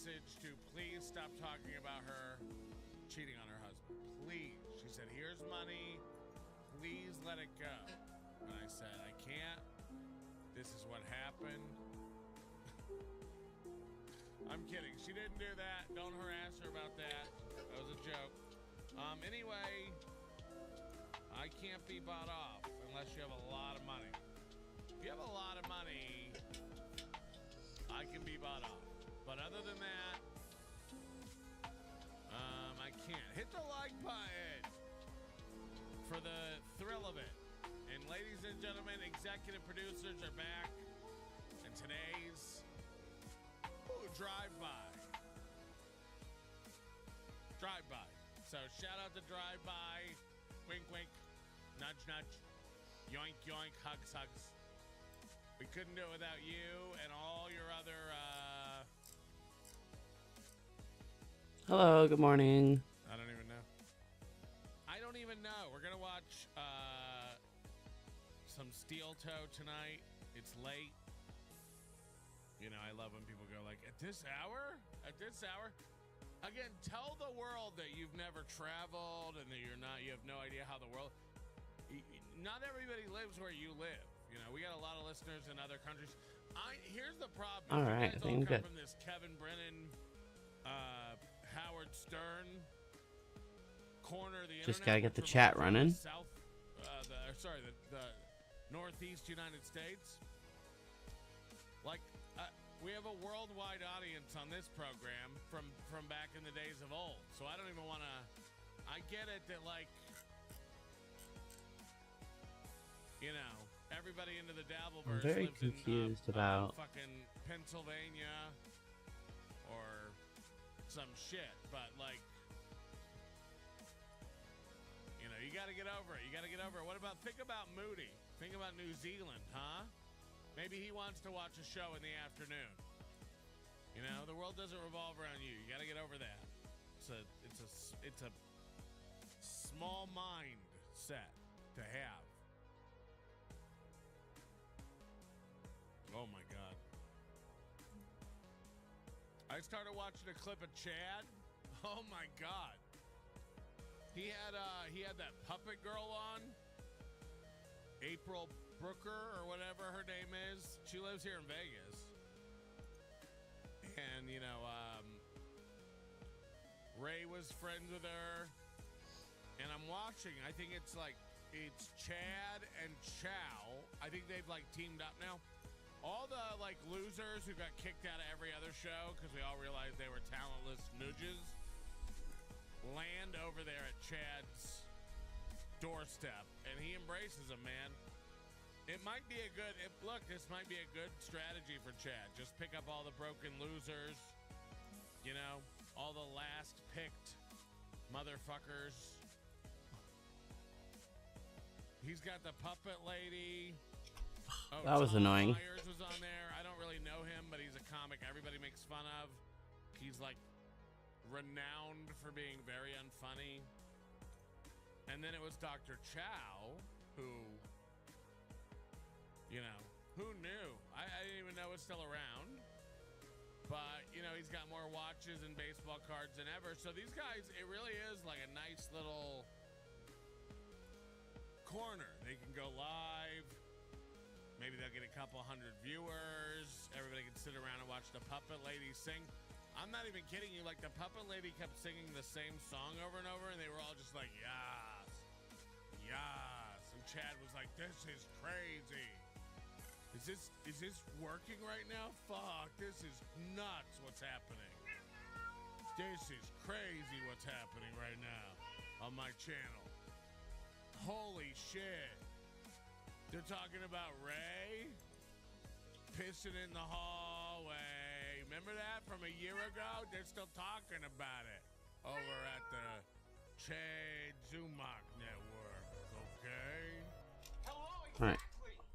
message to please stop talking about her cheating on her husband. Please. She said, here's money. Please let it go. And I said, I can't. This is what happened. I'm kidding. She didn't do that. Don't harass her about that. That was a joke. Anyway, I can't be bought off unless you have a lot of money. If you have a lot of money, I can be bought off. But other than that, I can't. Hit the like button for the thrill of it. And ladies and gentlemen, executive producers are back. And today's drive-by. Drive-by. So shout out to drive-by. Wink, wink. Nudge, nudge. Yoink, yoink. Hugs, hugs. We couldn't do it without you and all your other, Hello, good morning. I don't even know. I don't even know. We're going to watch, some Steel Toe tonight. It's late. You know, I love when people go like, at this hour? At this hour? Again, tell the world that you've never traveled and that you have no idea how the world... Not everybody lives where you live. You know, we got a lot of listeners in other countries. Here's the problem. All right, I think I'm good. From this Kevin Brennan, Howard Stern corner of the internet. Just gotta get the chat running. The Northeast United States. Like, we have a worldwide audience on this program from back in the days of old. So I don't even want to... I get it that, like, you know, everybody into the Dabbleverse I'm very lives confused in about fucking Pennsylvania or some shit. But, like, you know, you got to get over it. You got to get over it. Think about Moody. Think about New Zealand, huh? Maybe he wants to watch a show in the afternoon. You know, the world doesn't revolve around you. You got to get over that. It's a small mind set to have. Oh my God. I started watching a clip of Chad. Oh my God. He had that puppet girl on. April Brooker or whatever her name is. She lives here in Vegas. And, you know, Ray was friends with her. And I'm watching. I think it's Chad and Chow. I think they've, like, teamed up now. All the, like, losers who got kicked out of every other show because we all realized they were talentless nooges land over there at Chad's doorstep. And he embraces them, man. It might be this might be a good strategy for Chad. Just pick up all the broken losers, you know, all the last picked motherfuckers. He's got the puppet lady. Oh, that was Tom annoying. Myers was on there. I don't really know him, but he's a comic everybody makes fun of. He's like renowned for being very unfunny. And then it was Dr. Chow, who... You know, who knew? I didn't even know it's still around. But, you know, he's got more watches and baseball cards than ever. So these guys, it really is like a nice little corner. They can go live. Maybe they'll get a couple hundred viewers. Everybody can sit around and watch the puppet lady sing. I'm not even kidding you. Like, the puppet lady kept singing the same song over and over, and they were all just like, yes, yes. And Chad was like, this is crazy. Is this working right now? Fuck, this is nuts what's happening. This is crazy what's happening right now on my channel. Holy shit. They're talking about Ray pissing in the hallway. Remember that from a year ago? They're still talking about it over at the Chad Zumock Network, okay? All right.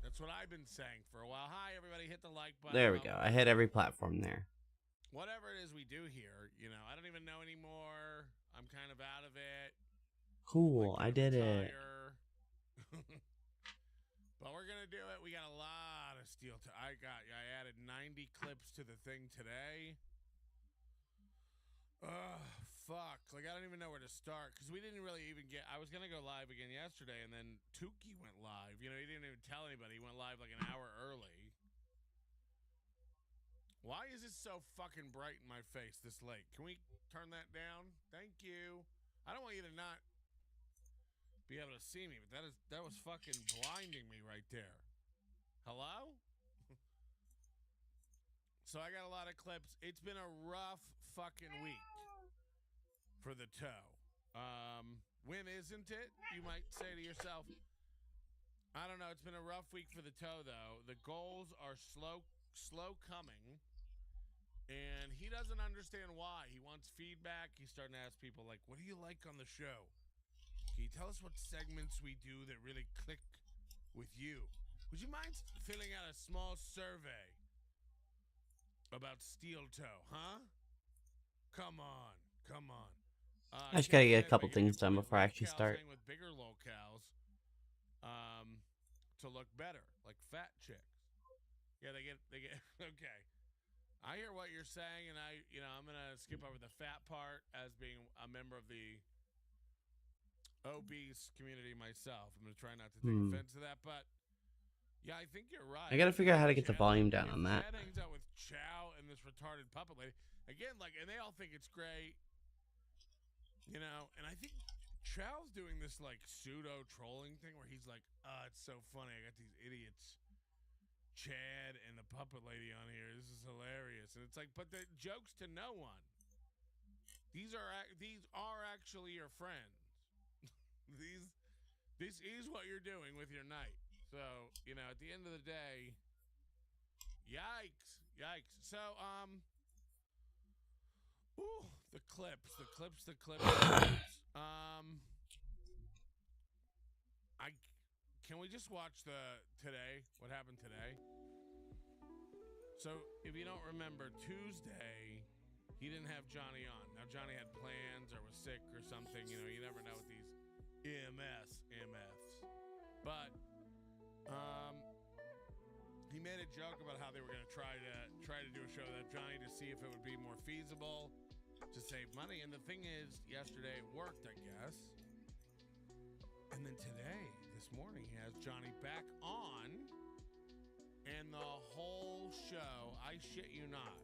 That's what I've been saying for a while. Hi, everybody. Hit the like button. There we go. I hit every platform there. Whatever it is we do here, you know, I don't even know anymore. I'm kind of out of it. Cool. I did it. But we're going to do it. We got a lot of steel. I added 90 clips to the thing today. fuck. Like, I don't even know where to start because we didn't really even get. I was gonna go live again yesterday, and then Tukey went live. You know, he didn't even tell anybody. He went live like an hour early. Why is it so fucking bright in my face this late? Can we turn that down? Thank you. I don't want you to not be able to see me, but that was fucking blinding me right there. Hello? So I got a lot of clips. It's been a rough fucking week for the toe. When isn't it? You might say to yourself. I don't know. It's been a rough week for the toe, though. The goals are slow coming, and he doesn't understand why. He wants feedback. He's starting to ask people, like, what do you like on the show? Can you tell us what segments we do that really click with you? Would you mind filling out a small survey about steel toe, huh? Come on. I just gotta get a couple things done before I actually start. With bigger locales, to look better, like fat chicks. Yeah, they get okay. I hear what you're saying, and I'm gonna skip over the fat part as being a member of the obese community myself. I'm gonna try not to take offense to that, but. Yeah, I think you're right. I gotta figure out how to get the volume down on that. Chad hangs out with Chow and this retarded puppet lady. Again, and they all think it's great. You know, and I think Chow's doing this, pseudo trolling thing where he's like, it's so funny. I got these idiots, Chad and the puppet lady on here. This is hilarious. And it's like, but the joke's to no one. These are actually your friends. This is what you're doing with your night. So, at the end of the day, yikes. So, the clips. Can we just watch what happened today? So, if you don't remember, Tuesday, he didn't have Johnny on. Now, Johnny had plans or was sick or something. You never know with these MFs. But, he made a joke about how they were going to try to do a show without Johnny to see if it would be more feasible to save money. And the thing is, yesterday it worked, I guess. And then this morning, he has Johnny back on, and the whole show, I shit you not,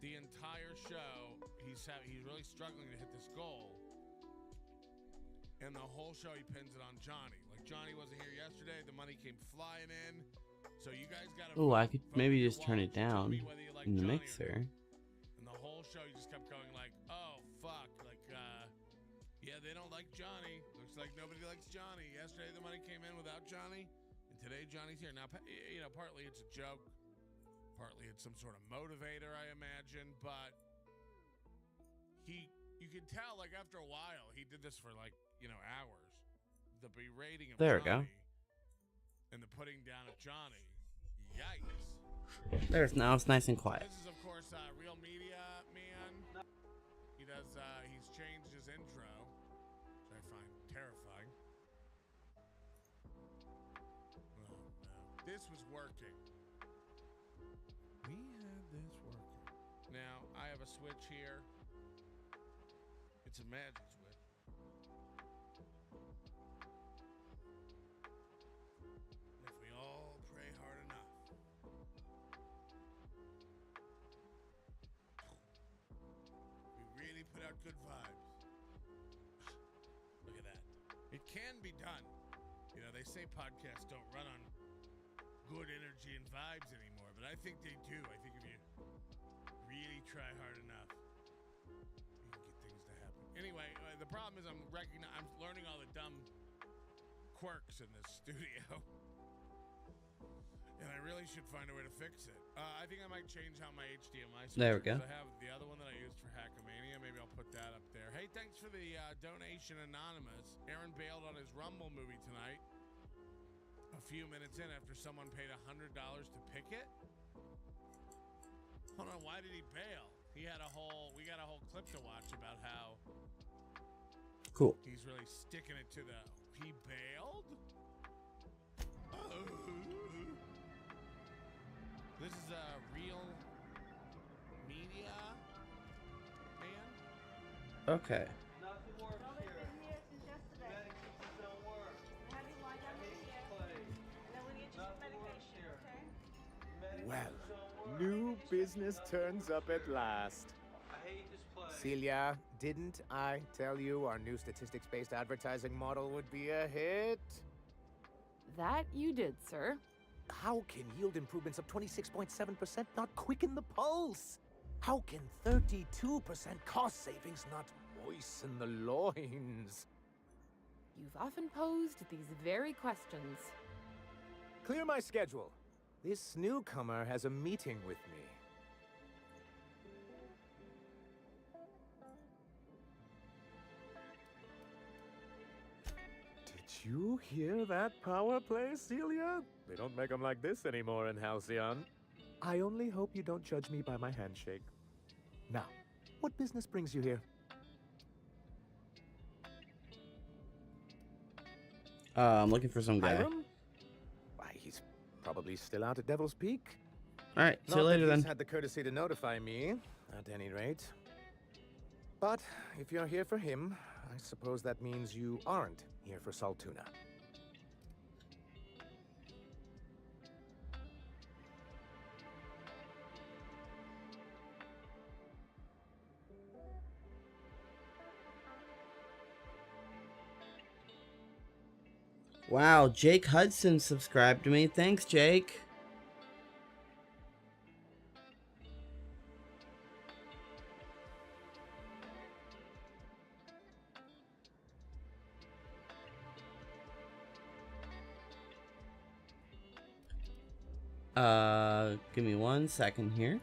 the entire show, he's really struggling to hit this goal. And the whole show, he pins it on Johnny. Like, Johnny wasn't here yesterday. The money came flying in. So you guys got to... Oh, I could maybe just turn it down in the mixer. And the whole show, he just kept going like, oh, fuck. Yeah, they don't like Johnny. Looks like nobody likes Johnny. Yesterday, the money came in without Johnny. And today, Johnny's here. Now, partly it's a joke. Partly it's some sort of motivator, I imagine. But you can tell, after a while, he did this for, hours. The berating of there Johnny. We go. And the putting down of Johnny. Yikes. Now it's nice and quiet. This is, of course, Real Media Man. He's changed his intro, which I find terrifying. Oh, no. This was working. We had this working. Now, I have a switch here. It's a magic switch. If we all pray hard enough. We really put out good vibes. Look at that. It can be done. They say podcasts don't run on good energy and vibes anymore, but I think they do. I think if you really try hard enough, you can get things to happen. Anyway, the problem is I'm learning all the dumb quirks in this studio. And I really should find a way to fix it. I think I might change how my HDMI switch. There we go. I have the other one that I used for Hackamania. Maybe I'll put that up there. Hey, thanks for the donation, Anonymous. Aaron bailed on his Rumble movie tonight. A few minutes in after someone paid $100 to pick it. Hold on, why did he bail? We got a whole clip to watch about how cool he's really sticking it to he bailed? This is a Real Media Man. Okay. Nothing works Nobody's here. been here since yesterday. Medications don't work. We'll have you lie down I in the hate chair, this place. and then we'll get you some Nothing works medication, here. okay? Well, Medications don't work. new business Nothing turns works up at here. last. I hate this place. Celia, didn't I tell you our new statistics-based advertising model would be a hit? That you did, sir. How can yield improvements of 26.7% not quicken the pulse? How can 32% cost savings not moisten the loins? You've often posed these very questions. Clear my schedule. This newcomer has a meeting with me. Did you hear that power play, Celia? They don't make them like this anymore in Halcyon. I only hope you don't judge me by my handshake. Now, what business brings you here? I'm looking for some guy. Hiram? Why, he's probably still out at Devil's Peak. Alright, see you Not later that he's then. had the courtesy to notify me, at any rate. But if you're here for him, I suppose that means you aren't here for Saltuna. Wow, Jake Hudson subscribed to me. Thanks, Jake. Give me 1 second here.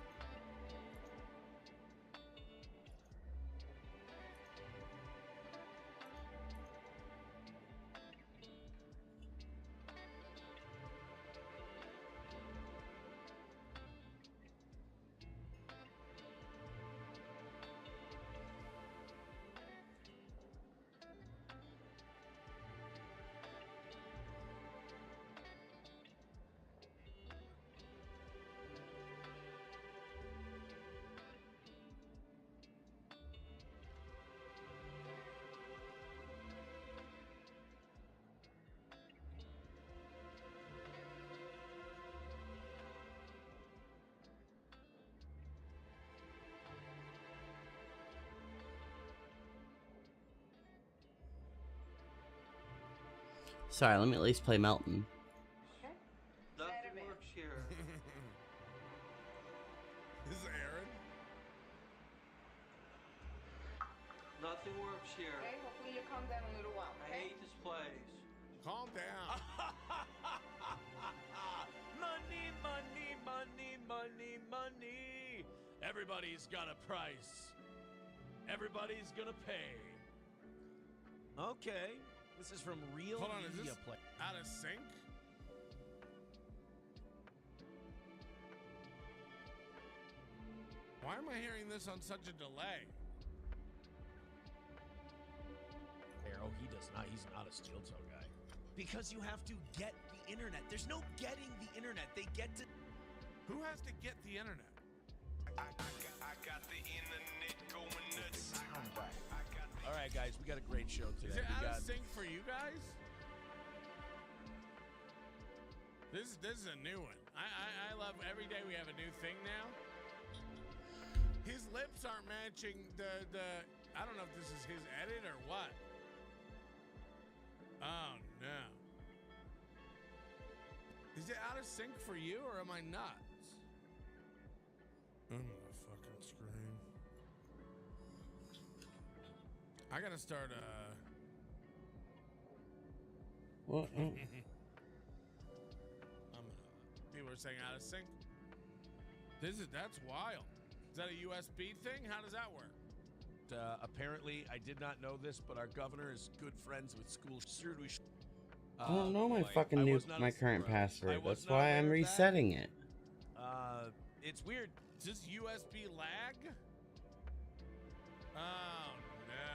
Sorry, let me at least play Melton. Okay? Nothing works here. This is Aaron. Nothing works here. Okay, hopefully you'll calm down a little while, I okay? hate this place. Calm down. Money, money, money, money, money. Everybody's got a price. Everybody's gonna pay. Okay, this is from Real Hold on, is Media this Play. out of sync? Why am I hearing this on such a delay? Arrow, he does not. He's not a steel toe guy. Because you have to get the internet. There's no getting the internet. They get to. Who has to get the internet? I got the internet going nuts. All right, guys, we got a great show Is today. it We out got. of sync for you guys? This is a new one. I love every day we have a new thing now. His lips aren't matching the I don't know if this is his edit or what. Oh no. Is it out of sync for you or am I nuts? I'm gonna fucking scream. I gotta start What? people are saying out of sync. That's wild. Is that a USB thing? How does that work? Apparently, I did not know this, but our governor is good friends with school. I don't know my boy, fucking I new was not my a- current I password. was That's not why aware I'm of that. resetting it. It's weird. Is this USB lag? Oh no.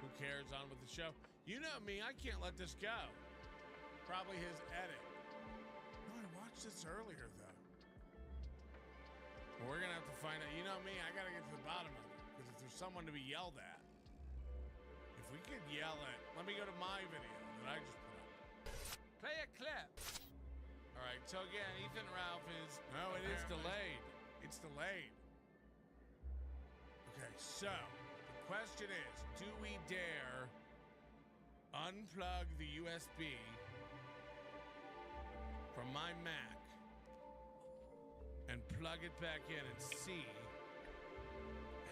Who cares? On with the show. You know me, I can't let this go. Probably his edit. No, I watched this earlier though. We're gonna have to find out. You know me, I gotta get to the bottom of it. Because if there's someone to be yelled at. If we could yell at, let me go to my video that I just put up. Play a clip. All right, so again, Ethan Ralph is, no, it is delayed. It's delayed. Okay, so the question is, do we dare unplug the USB from my Mac and plug it back in and see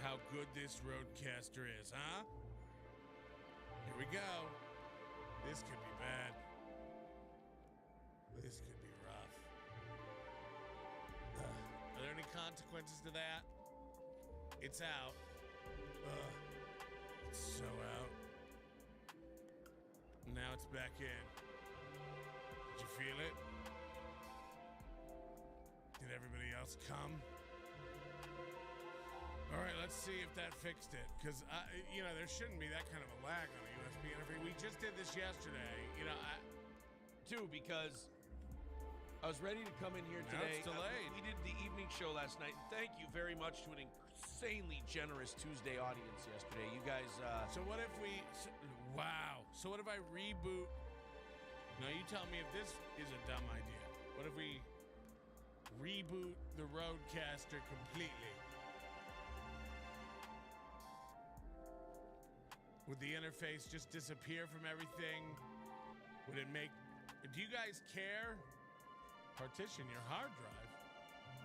how good this Rodecaster is, huh? Here we go. This could be bad. This could be rough. Are there any consequences to that? It's out. It's so out. Now it's back in. Did you feel it? Did everybody else come? All right, let's see if that fixed it. Because, there shouldn't be that kind of a lag on a USB interface. We just did this yesterday. Too, because I was ready to come in here Now today. it's delayed. We did the evening show last night. Thank you very much to an insanely generous Tuesday audience yesterday. You guys, So what if we... wow. So what if I reboot... Now you tell me if this is a dumb idea. What if we reboot the Rodecaster completely? Would the interface just disappear from everything? Would it make... Do you guys care? Partition your hard drive.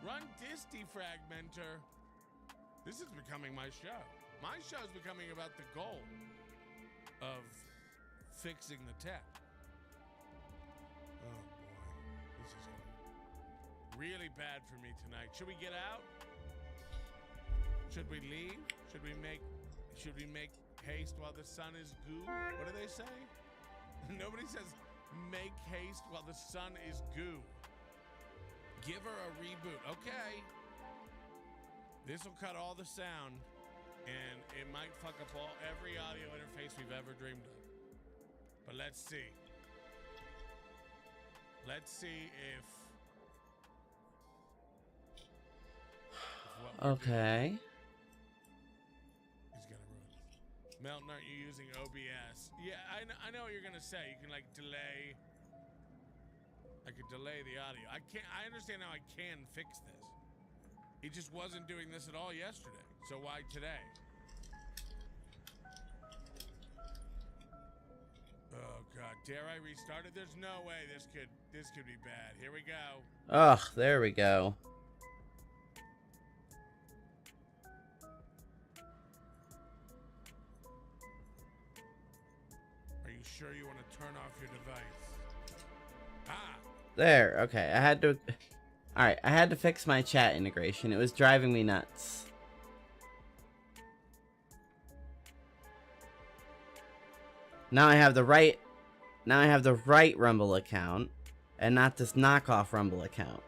Run disk defragmenter. This is becoming my show. My show is becoming about the goal of fixing the tech. Oh boy, this is really bad for me tonight. Should we get out? Should we leave? Should we make haste while the sun is goo? What do they say? Nobody says make haste while the sun is goo. Give her a reboot. Okay. This will cut all the sound, and it might fuck up every audio interface we've ever dreamed of. But let's see. Let's see if what we're Okay. doing is gonna ruin it. Melton, aren't you using OBS? Yeah, I know what you're gonna say. You can delay. I could delay the audio. I understand how I can fix this. He just wasn't doing this at all yesterday. So why today? Oh God, dare I restart it? There's no way this could be bad. Here we go. Ugh, there we go. Are you sure you want to turn off your device? Ah! There, okay. I had to... Alright, I had to fix my chat integration. It was driving me nuts. Now I have the right Rumble account and not this knockoff Rumble account.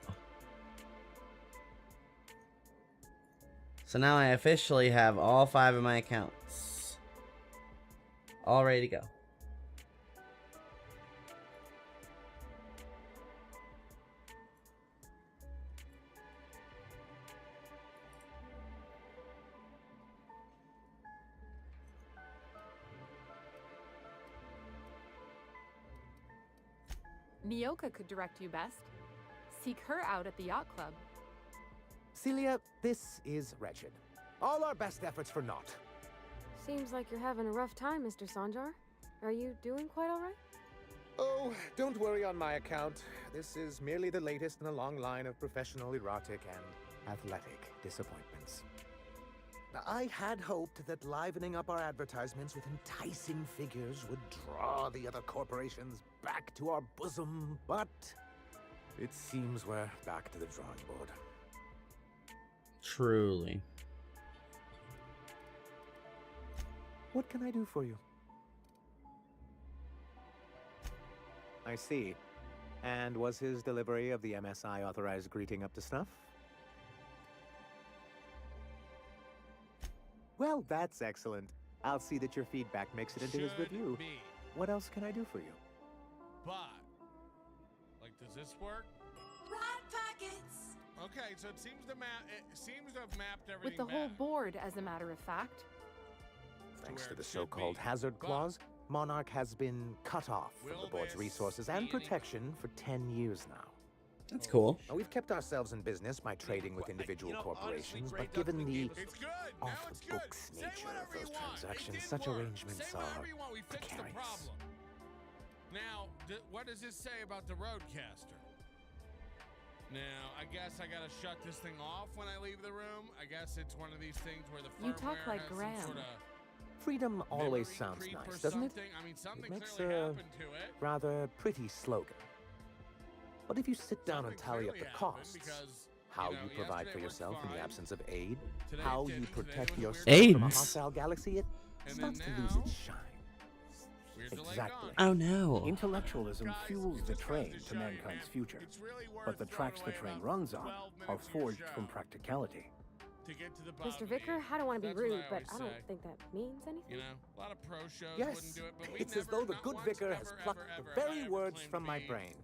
So now I officially have all 5 of my accounts all ready to go. Mioka could direct you best. Seek her out at the yacht club. Celia, this is wretched. All our best efforts for naught. Seems like you're having a rough time, Mr. Sanjar. Are you doing quite all right? Oh, don't worry on my account. This is merely the latest in a long line of professional erotic and athletic disappointments. Now, I had hoped that livening up our advertisements with enticing figures would draw the other corporations back to our bosom, but it seems we're back to the drawing board. Truly. What can I do for you? I see. And was his delivery of the MSI authorized greeting up to snuff? Well, that's excellent. I'll see that your feedback makes it into his Should review. be. What else can I do for you? But, does this work? Ride packets. Okay, so it seems to have mapped everything With the whole back. board, as a matter of fact. Thanks where to the it should so-called be. hazard But clause, Monarch has been cut off from will the board's this resources be and any protection for 10 years now. That's cool. Now, we've kept ourselves in business by trading with Well, individual honestly, corporations, Grey but Duck given the gave us It's good. Now it's good. off-the-books Say nature of whatever you those want. It transactions, did such work. arrangements Say are whatever you want. We fixed the precarious. problem. Now, what does this say about the Roadcaster? Now, I guess I gotta shut this thing off when I leave the room. I guess it's one of these things where the You firmware talk like has Graham. some sort of Freedom always memory sounds creep or nice, doesn't it? something. I mean, something It makes clearly a happened to it. rather pretty slogan. But if you sit down and Something tally up clearly the happened costs, because, how you know, you provide yesterday for worked yourself in the fine. absence of aid, Today it how you didn't. Today protect was a yourself weird from a Aids. hostile galaxy, it And starts then to lose now, its shine. weird delay Exactly. gone. Oh no. Intellectualism Guys, fuels it the just goes train to to show you, mankind's man, future, it's really worth but the throwing tracks the away train about runs on 12 are minutes of your forged show from practicality. to get to the bottom Mr. of Vicker, it. I don't want to be That's what rude, I but always I don't say. think that means anything. You know, a lot of pro shows Yes, wouldn't do it, but we it's never, as though the not good once, vicar has ever, plucked ever, the ever, very ever words claimed from to my be brain.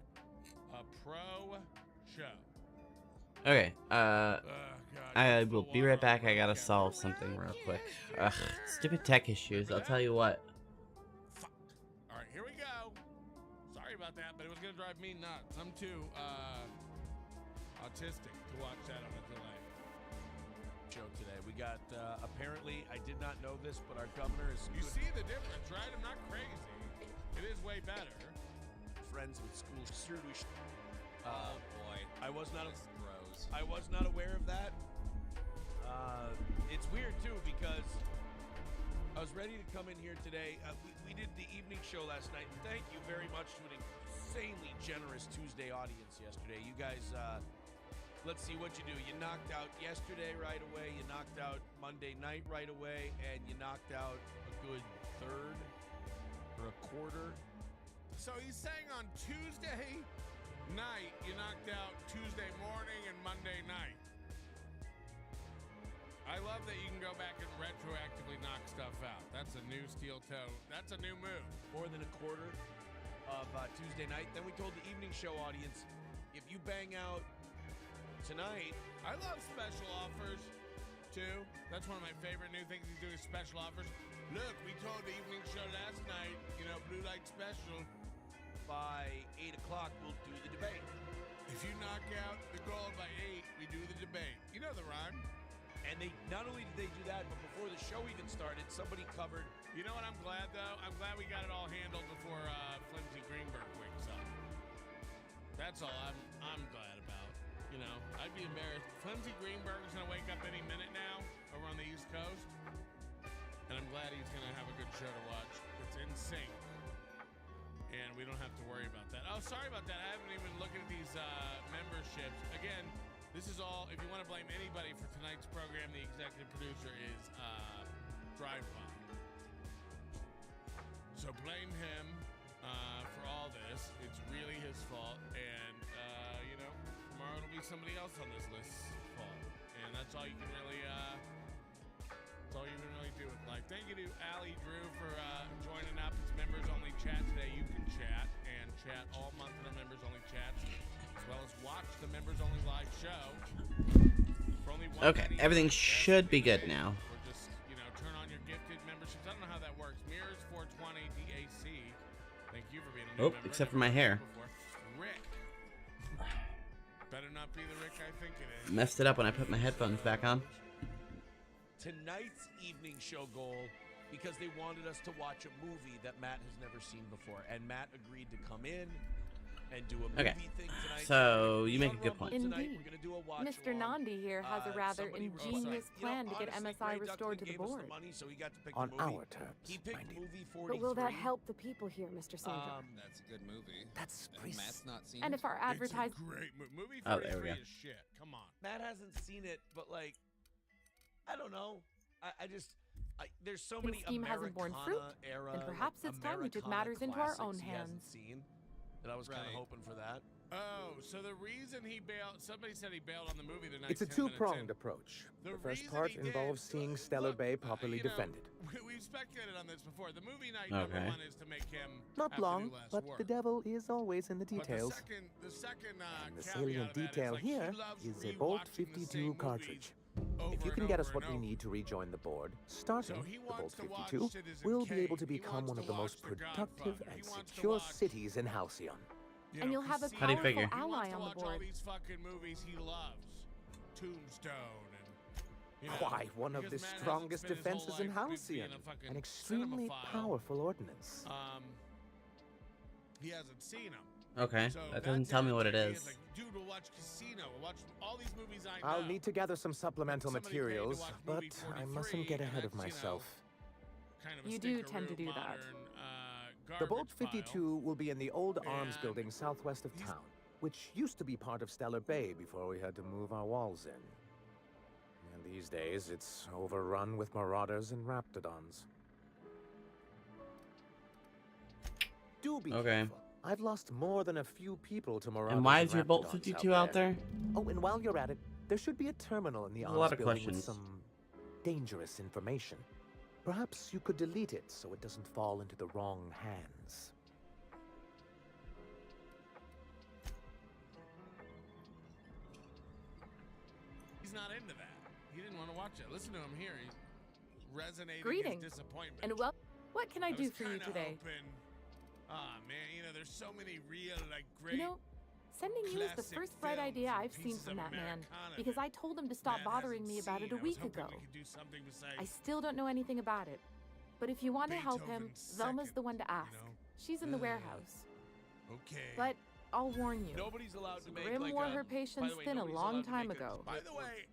A pro show. Okay, God, I you will full be water right back. on I gotta Roadcaster. solve something real quick. Ugh, stupid tech issues. I'll tell you what. Fuck. All right, here we go. Sorry about that, but it was gonna drive me nuts. I'm too autistic to watch that on a delay. Show today. We got apparently I did not know this, but our governor is You good see the difference, right? I'm not crazy. It is way better. friends with school students. Oh boy, I was not gross. I was not aware of that. It's weird too because I was ready to come in here today. We did the evening show last night. And thank you very much to an insanely generous Tuesday audience yesterday. You guys, let's see what you do. You knocked out yesterday right away. You knocked out Monday night right away, and you knocked out a good third or a quarter. So he's saying on Tuesday night, you knocked out Tuesday morning and Monday night. I love that you can go back and retroactively knock stuff out. That's a new steel toe. That's a new move. More than a quarter of Tuesday night. Then we told the evening show audience, if you bang out tonight, I love special offers too. That's one of my favorite new things he's doing, special offers. Look, we told the evening show last night, you know, blue light special. by 8 o'clock, we'll do the debate. If you knock out the goal by 8, we do the debate. You know the rhyme. And they not only did they do that, but before the show even started, somebody covered. You know what I'm glad though? I'm glad we got it all handled before Flimsy Greenberg wakes up. That's all I'm glad about. You know, I'd be embarrassed. Flimsy Greenberg's gonna wake up any minute now over on the East Coast. And I'm glad he's gonna have a good show to watch. It's in sync. And we don't have to worry about that. Oh, sorry about that. I haven't even looked at these memberships. Again, this is all, if you want to blame anybody for tonight's program, the executive producer is Drive-By. So blame him for all this. It's really his fault. And, you know, tomorrow it'll be somebody else on this list's fault. And that's all you can really, that's all you can really do with life. Thank you to Allie Drew for joining up. It's members only chat today. You can chat and chat all month in our members only chats, as well as watch the members only live show. For only Okay, $1.99 everything best should be good today. now. Or just, you know, turn on your gifted memberships. I don't know how that works. Mirrors 420 DAC. Thank you for being a new member. Except for Never my heard hair. you before. Rick. Better not be the Rick I think it is. Messed it up when I put my headphones back on. Tonight's evening show goal, because they wanted us to watch a movie that Matt has never seen before, and Matt agreed to come in and do a movie Okay, thing tonight. so you It's make on a good Rumble point. tonight. Indeed. We're gonna do a watch Mr. along. Nandi here has a rather Somebody wrote ingenious something. plan to get honestly, MSI Grey restored Duckling to the gave us board. money, so he got to pick On the movie. our terms, He picked mind you. movie 43. But will that help the people here, Mr. Sandra? That's a good movie. That's And Matt's not seen And it. if our It's a advertised great movie. Oh, there we 43 go. is shit. Come on. Matt hasn't seen it, but like, I don't know. There's so many scheme hasn't borne fruit, era, then perhaps like, it's time we took Americana matters into our own classics he hasn't hands. Seen, that I was kind of Right. hoping for that. Oh, so the reason he bailed, somebody said he bailed on the movie the night It's a 10 minutes two-pronged in. approach. The The first reason part he did- involves seeing Stellar look, Bay properly you know, defended. We've speculated on this before. The movie night number Okay. one is to make him Not have long, to do less but work. the devil is always in the But details. the second And the caveat salient of that is, detail like, here he loves is a Bolt rewatching the 52 same cartridge. movies If you can get us what we need to rejoin the board, starting So he the Bolt wants to watch 52, Citizen we'll be able to Kane. He become wants one of to the most watch The productive Godfather. and He wants to secure watch- cities in Halcyon. You And know, you'll have a Casino. How do you figure? powerful He wants ally to on the watch all board. these fucking movies he loves. Tombstone and you know, Why, one of the because Matt hasn't strongest spent his whole defenses in life Halcyon. being a fucking An extremely cinemaphile. powerful ordinance. He hasn't seen them. Okay, So that doesn't that's tell me what it irritating. is. It's like, dude, we'll watch Casino. We'll watch all these movies I know. I'll need to gather some supplemental Somebody paid to materials, watch but movie I 43, mustn't get and ahead of that's, you know, myself. kind of a You do tend to stinkeroo do that. modern, The Bolt garbage pile. 52 will be in the old arms And building southwest of he's- town, which used to be part of Stellar Bay before we had to move our walls in. And these days, it's overrun with marauders and raptidons. Do be Okay. careful. I've lost more than a few people to marauders And why is your Bolt raptidons 52 out there? Oh, and while you're at it, there should be a terminal in the There's arms a lot of building with questions. some dangerous information. Perhaps you could delete it so it doesn't fall into the wrong hands. He's not into that. He didn't want to watch it. Listen to him here. He's resonating Greetings, his disappointment. And what can I do was for you kinda today? hoping- man, you know, there's so many real, like, great. You know, sending you is the classic first bright films idea and I've seen pieces from of that man, Americana because that I told him to stop Matt bothering hasn't me about it a seen. I was week hoping ago. we could do something besides I still don't know anything about it. But if you want to help him, Beethoven's Velma's second, the one to ask. you know? She's in the warehouse. Okay. But I'll warn you. Nobody's allowed to make Grim like wore a, her by patience the way, thin a nobody's long allowed to time make a- ago. By the way,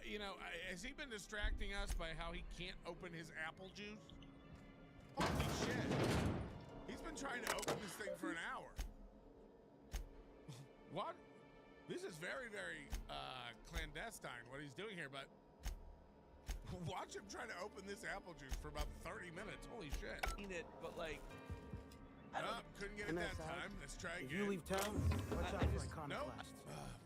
you know, has he been distracting us by how he can't open his apple juice? Holy shit. He's been trying to open this thing for an hour. What? This is very, very clandestine what he's doing here, but watch him try to open this apple juice for about 30 minutes. Holy shit. Seen it, but like, Couldn't get it that time. Let's try again. If you leave town, watch out for Nope. iconoclasts.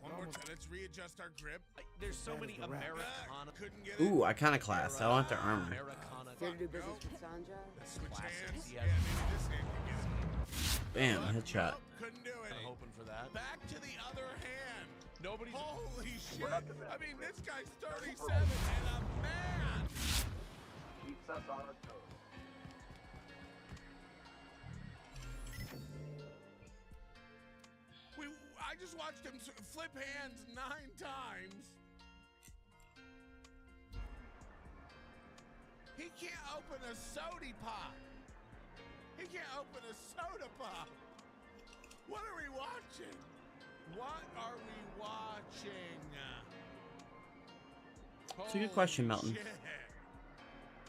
One more time. Let's readjust our grip. there's so many the rap. Americana. Couldn't get it. Ooh, Iconoclast. I want their armor. Americana. Here to do Fuck, business no. with Sandra? Let's switch Classics, hands. yeah. Yeah, maybe this hand can get it. Bam, Look, headshot. nope, couldn't do it. I'm hoping for that. Back to the other hand. Nobody's. Holy shit. I mean, this guy's 37 and a man. Keeps us on our toes. I just watched him flip hands 9 times. He can't open a soda pop. He can't open a soda pop. What are we watching? What are we watching? It's a good question, Holy Melton. shit.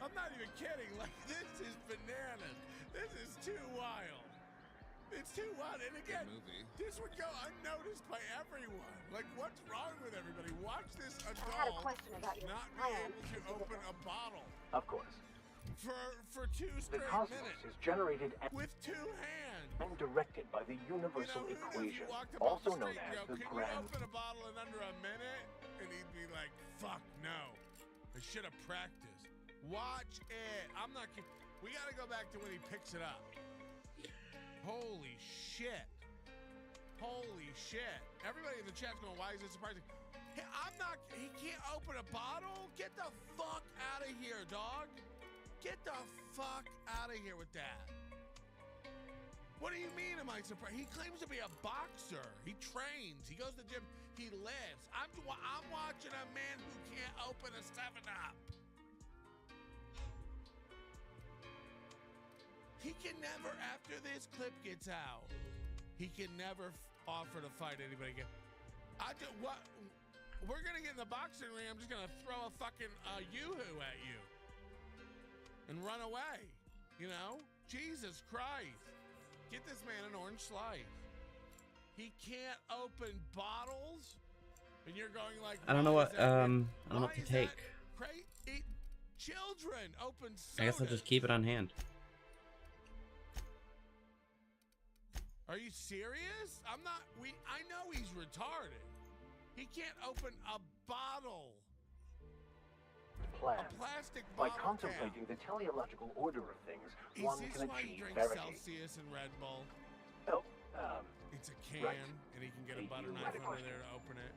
I'm not even kidding. Like, this is bananas. This is too wild. It's too wild. And again, movie. this would go unnoticed by everyone. Like, what's wrong with everybody? Watch this I had a adult question about your not be plan. able to open a bottle Of course. for 2 The straight cosmos minutes is generated with 2 hands. and directed by the You know, universal who knew if equation, you walked him off also the known street and as go, the can grand. you open a bottle in under a minute? And he'd be like, fuck no. I should have practiced. Watch it. I'm not kidding. We got to go back to when he picks it up. Holy shit. Holy shit. Everybody in the chat's going, why is this surprising? Hey, he can't open a bottle? Get the fuck out of here, dog. Get the fuck out of here with that. What do you mean am I surprised? He claims to be a boxer. He trains. He goes to the gym. He lifts. I'm watching a man who can't open a 7-Up. He can never, after this clip gets out, he can never offer to fight anybody again. What? We're gonna get in the boxing ring. I'm just gonna throw a fucking yoo-hoo at you and run away. You know? Jesus Christ. Get this man an orange slice. He can't open bottles, and you're going like, I don't know why what is that weird? I don't know what Why to is take. that crazy? Children open sodas. I guess I'll just keep it on hand. Are you serious? I know he's retarded. He can't open a bottle. Plan. A plastic By bottle contemplating the teleological order of things, Is one this can why you achieve drink verity. Celsius and Red Bull? Oh, It's a can, right. and he can get a You butter had knife a under question. there to open it.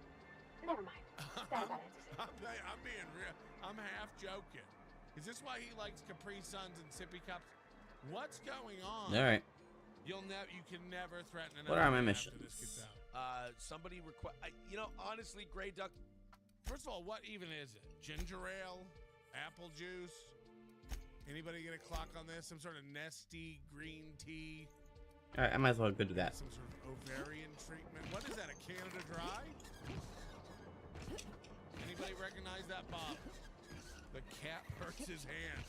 Never mind. That about answers it. I'm being real. I'm half joking. Is this why he likes Capri Suns and sippy cups? What's going on? All right. You can never threaten another. What are my man after missions? this gets out. Somebody request. Honestly, Grey Duck. First of all, what even is it? Ginger ale, apple juice. Anybody get a clock on this? Some sort of nesty green tea. All right, I might as well go do that. Some sort of ovarian treatment. What is that? A Canada Dry? Anybody recognize that bottle? The cat hurts his hand.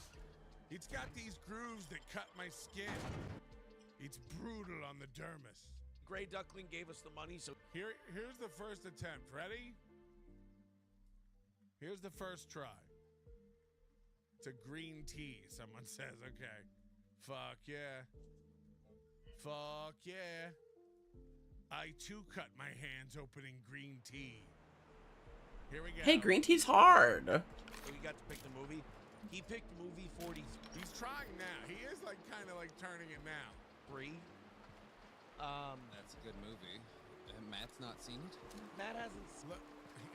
It's got these grooves that cut my skin. It's brutal on the dermis. Grey Duckling gave us the money, so here's the first attempt. Ready? Here's the first try. It's a green tea, someone says. Okay. Fuck yeah. Fuck yeah. I too cut my hands opening green tea. Here we go. Hey, green tea's hard. we got to pick the movie. He picked movie 43. He's trying now. He is like kind of like turning it now. That's a good movie. Matt's not seen it? Matt hasn't. Look,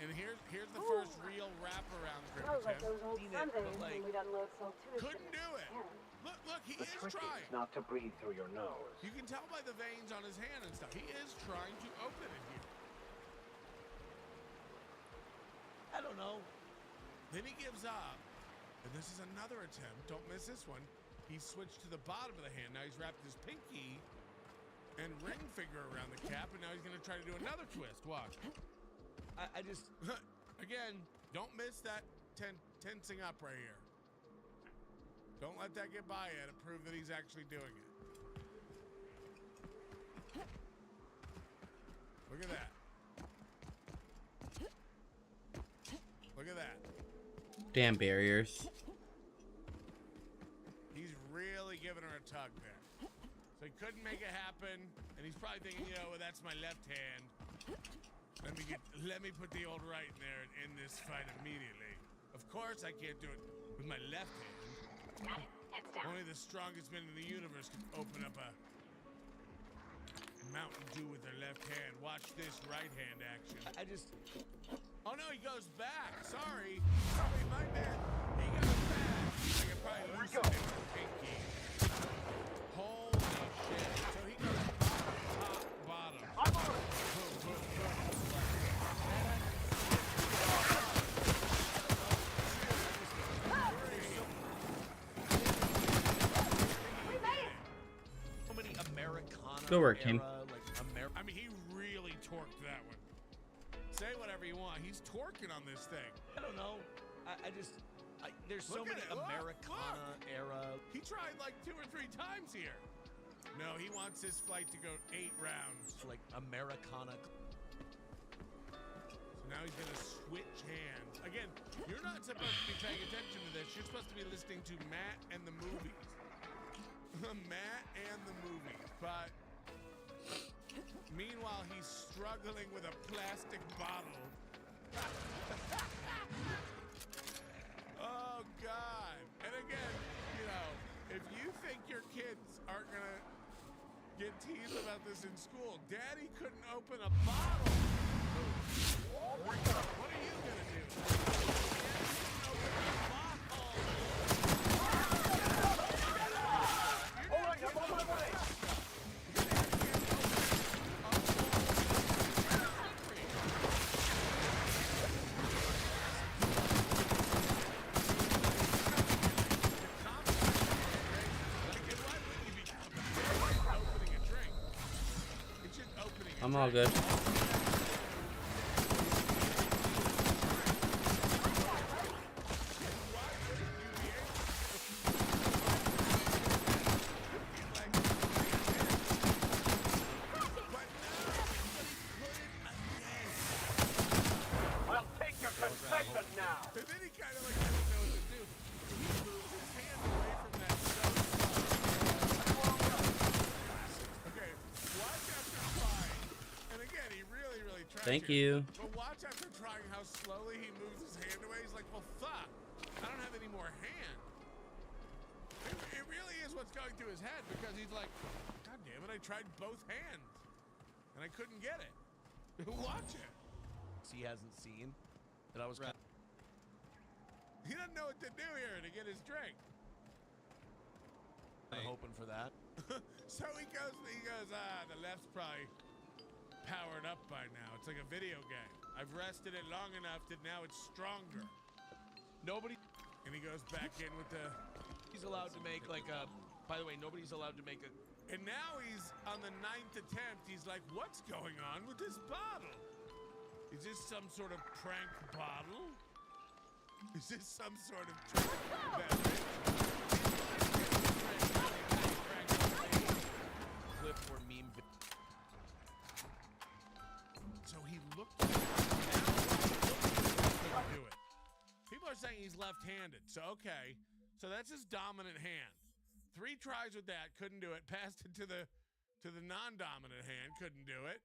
and here's the first real wraparound grip Sounds like attempt. those old Seen it, Sundays but, like, when we'd unload some tuition. Couldn't do it. Look, he The is trick trying. is not to breathe through your nose. You can tell by the veins on his hand and stuff. He is trying to open it here. I don't know. Then he gives up. And this is another attempt. Don't miss this one. He switched to the bottom of the hand. Now he's wrapped his pinky and ring finger around the cap, and now he's going to try to do another twist. Watch. I just... Again, don't miss that tensing up right here. Don't let that get by you to prove that he's actually doing it. Look at that. Look at that. Damn barriers. He's really giving her a tug there. So he couldn't make it happen, and he's probably thinking, well, that's my left hand. Let me put the old right in there and end this fight immediately. Of course I can't do it with my left hand. Got it. Heads down. Only the strongest men in the universe can open up a Mountain Dew with their left hand. Watch this right hand action. I just... Oh no, he goes back. Sorry. Sorry, my bad. He goes back. I could probably loosen his pinky. Holy shit. So he goes top, bottom. Boom, boom, boom. So many Americana Good work, team. I mean, he really torqued that one. Say whatever you want. He's torquing on this thing. I don't know. There's so Look at many it. Look, Americana era. He tried like 2 or 3 times here. No, he wants his flight to go 8 rounds. Like Americana. So now he's gonna switch hands. Again, you're not supposed to be paying attention to this. You're supposed to be listening to Matt and the movies. Matt and the movies. But meanwhile, he's struggling with a plastic bottle. Oh, God. And again, if you think your kids aren't going to get teased about this in school, Daddy couldn't open a bottle. What are you going to do? Daddy couldn't open a bottle. All right, I'm on my way. I'm all good. I'll take your confession now. And then he kind of like doesn't know what to do. He moves his hand away from that stone. Okay, watch after trying. And again, he really, really tried. Thank you. But watch after trying how slowly he moves his hand away. He's like, well, fuck. I don't have any more hand. It really is what's going through his head because he's like, God damn it, I tried both hands. And I couldn't get it. Watch it. he hasn't seen. That I was Right. He doesn't know what to do here to get his drink. kind of hoping for that. So he goes, the left's probably powered up by now. It's like a video game. I've rested it long enough that now it's stronger. Nobody. And he goes back in with the... He's allowed to make like a. By the way, nobody's allowed to make a. And now he's on the 9th attempt. He's like, what's going on with this bottle? Is this some sort of prank bottle? Is this some sort of trick? Clip or meme. So he looked. Do it. People are saying he's left-handed. So okay. So that's his dominant hand. 3 tries with that, couldn't do it. Passed it to the non-dominant hand, couldn't do it.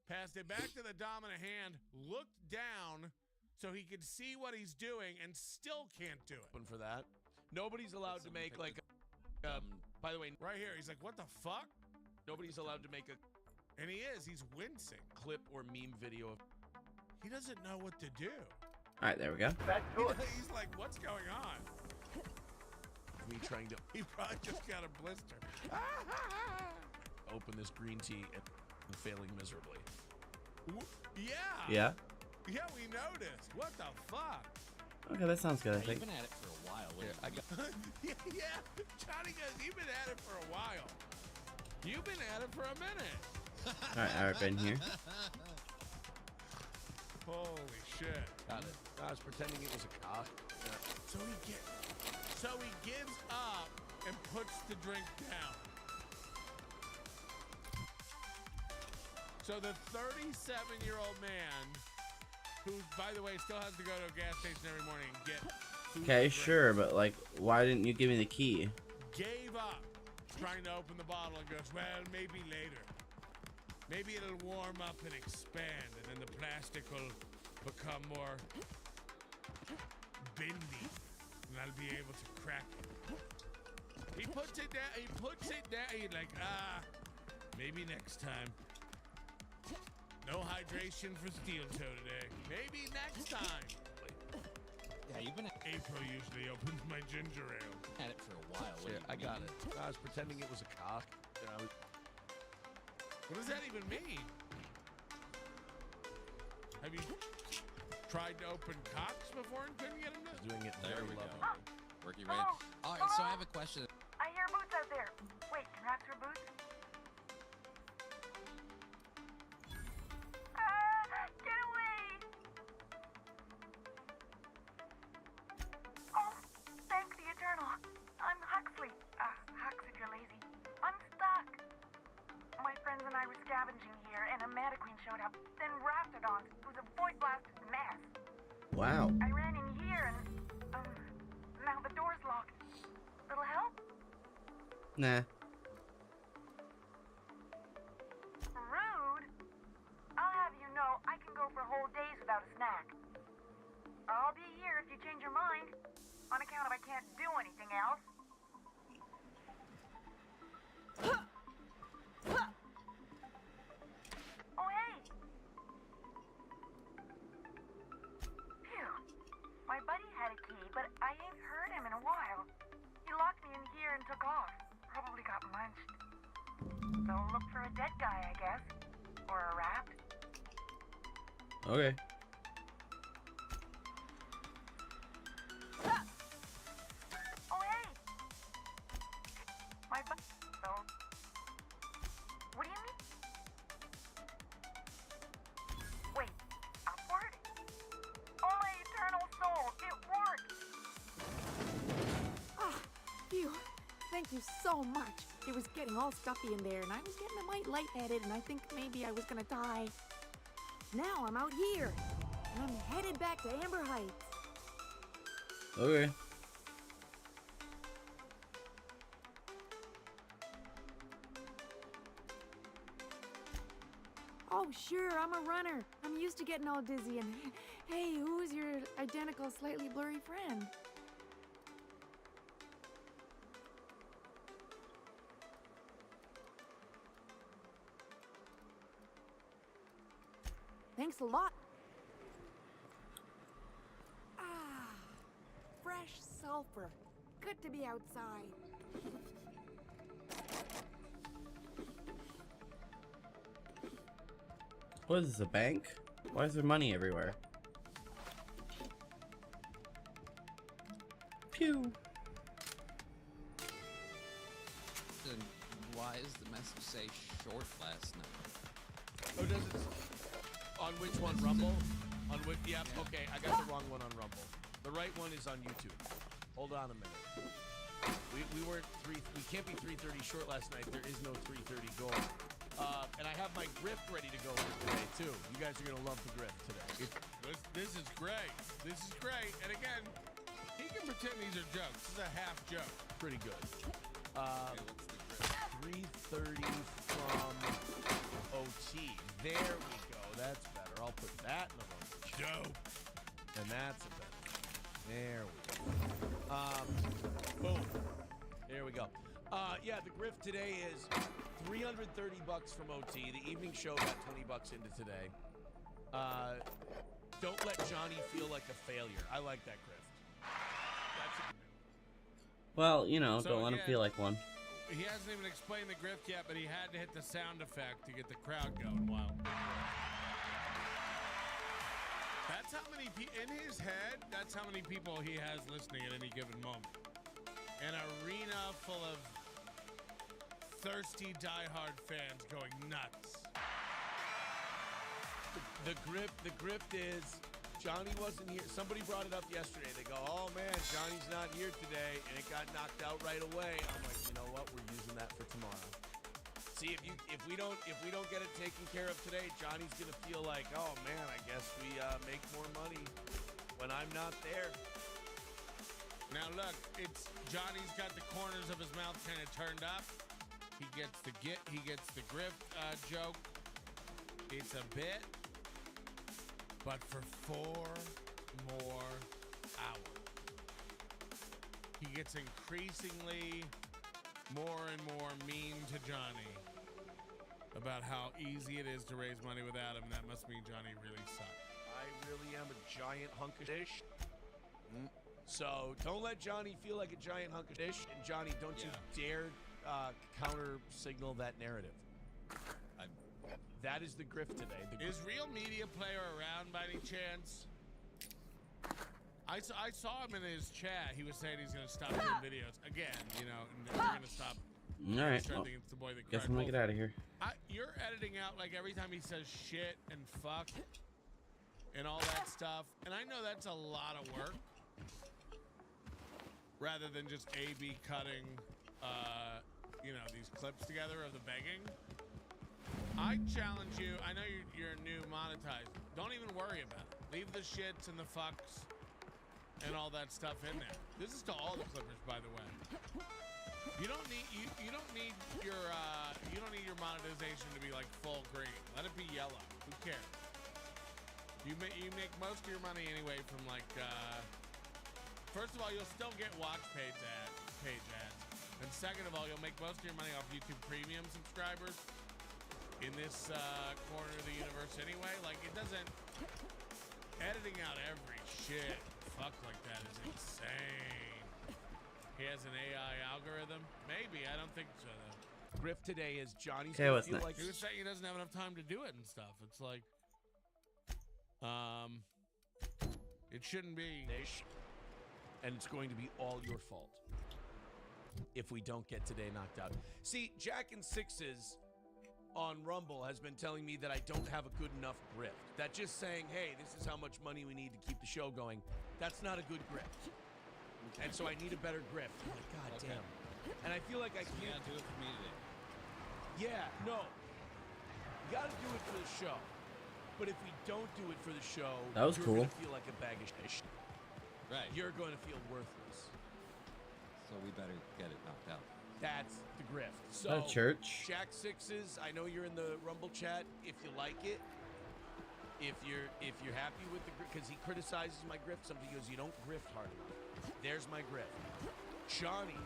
Passed it back to the dominant hand, looked down so he could see what he's doing and still can't do it. Open for that. Nobody's allowed to make like by the way, Right here, he's like, what the fuck? nobody's allowed to make a And he is, he's wincing. clip or meme video of He doesn't know what to do. All right, there we go. That's good. He's like, what's going on? me trying to He probably just got a blister. open this green tea and failing miserably. Yeah. Yeah. Yeah, we noticed. What the fuck? Okay, that sounds good. I You've think. been at it for a while. Here, I got. Yeah. Johnny goes, you've been at it for a while. You've been at it for a minute. All right, been here. Holy shit. Got it. I was pretending it was a cock. So he gives up and puts the drink down. So the 37-year-old man, who, by the way, still has to go to a gas station every morning and get food Okay, and drink, sure, but like, why didn't you give me the key? gave up trying to open the bottle and goes, well, maybe later. Maybe it'll warm up and expand, and then the plastic will become more bendy, and I'll be able to crack it. He puts it down. He's like, maybe next time. No hydration for steel toe today. Maybe next time. Yeah, you've been April usually opens my ginger ale. at it for a while. Here, I got it. I was pretending it was a cock. And I was What does that even mean? Have you tried to open cocks before and couldn't get them to? doing it There very we go. lovingly. Worky Red. All right, so I have a question. I hear Boots out there. Wait, can I ask for Boots? Get away! Oh, thank the Eternal. I'm Huxley. Hux if you're lazy. I'm stuck. My friends and I were scavenging here, and a Meta Queen showed up. Then Raptidons. It was a void-blasted mess. Wow. I ran in here, and now the door's locked. Little help? Nah. Rude. I'll have you know I can go for whole days without a snack. I'll be here if you change your mind, on account of I can't do anything else. Oh, hey! Phew. My buddy had a key, but I ain't heard him in a while. He locked me in here and took off. Probably got munched. So look for a dead guy, I guess. Or a rat. Okay. Oh, hey! My butt. So. What do you mean? Wait, upward? Oh, my eternal soul, it worked! Ah, phew. Thank you so much. It was getting all stuffy in there, and I was getting a mite lightheaded, and I think maybe I was gonna die. Now I'm out here, and I'm headed back to Amber Heights. Okay. Oh, sure, I'm a runner. I'm used to getting all dizzy, and hey, who's your identical, slightly blurry friend? Thanks a lot. golfer. Good to be outside. What is this, a bank? Why is there money everywhere? Pew! Then why does the message say short last night? Oh, does it? On which one? Rumble? On which? Yep. Okay, I got the wrong one on Rumble. The right one is on YouTube. Hold on a minute. We weren't we can't be 3:30 short last night. There is no 3:30 goal. And I have my grift ready to go for today too. You guys are gonna love the grift today. This is great. This is great. And again, he can pretend these are jokes. This is a half joke. Pretty good. Okay, what's the grip? 3:30 from OT. There we go. That's better. I'll put that in the rumble. Dope. And that's a better. There we go. Boom. There we go. Yeah, the grift today is $330 from OT. The evening show got $20 into today. Don't let Johnny feel like a failure. I like that grift. Well, you know, So, don't let him yeah. feel like one. He hasn't even explained the grift yet, but he had to hit the sound effect to get the crowd going wild. That's how many in his head, that's how many people he has listening at any given moment. An arena full of thirsty diehard fans going nuts. The grift is Johnny wasn't here. Somebody brought it up yesterday. They go, "Oh man, Johnny's not here today," and it got knocked out right away. I'm like, you know what? We're using that for tomorrow. See, if we don't get it taken care of today, Johnny's gonna feel like, oh man, I guess we make more money when I'm not there. Now look, it's Johnny's got the corners of his mouth kind of turned up. He gets the grift joke. It's a bit, but for 4 more hours, he gets increasingly more and more mean to Johnny about how easy it is to raise money without him. That must mean Johnny really sucks. I really am a giant hunk of dish. So don't let Johnny feel like a giant hunk of dish. And Johnny, don't you dare counter signal that narrative. That is the grift today. Is Real Media Player around by any chance? I saw him in his chat. He was saying he's going to stop doing videos. Again, you know, and they're going to stop. Alright, I well, think it's the boy that guess cried I'm gonna get wolf. out of here. You're editing out like every time he says shit and fuck and all that stuff. And I know that's a lot of work. Rather than just A/B cutting, you know, these clips together of the begging. I challenge you. I know you're new monetized. Don't even worry about it. Leave the shits and the fucks and all that stuff in there. This is to all the clippers, by the way. You don't need you don't need your monetization to be like full green. Let it be yellow. Who cares? You make most of your money anyway from like. First of all, you'll still get watch page ads, and second of all, you'll make most of your money off YouTube Premium subscribers. In this corner of the universe anyway, like it doesn't, editing out every shit fuck like that is insane. He has an AI algorithm? Maybe, I don't think so though. Grift today is Johnny's Okay, what's feel next? like He was saying he doesn't have enough time to do it and stuff. It's like, it shouldn't be. And it's going to be all your fault if we don't get today knocked out. See, Jack and Sixes on Rumble has been telling me that I don't have a good enough grift. That just saying, hey, this is how much money we need to keep the show going, that's not a good grift. And so I need a better grift. I'm like, God damn. And I feel like I You can't gotta do it for me today. Yeah, no. You gotta do it for the show. But if we don't do it for the show, That was you're cool. gonna feel like a bag of shit. Right. You're going to feel worthless. So we better get it knocked out. That's the grift. So, Not a church. Jack Sixes, I know you're in the Rumble chat. If you like it, if you're happy with the grift, because he criticizes my grift, somebody goes, you don't grift hard enough. There's my grift. Johnny,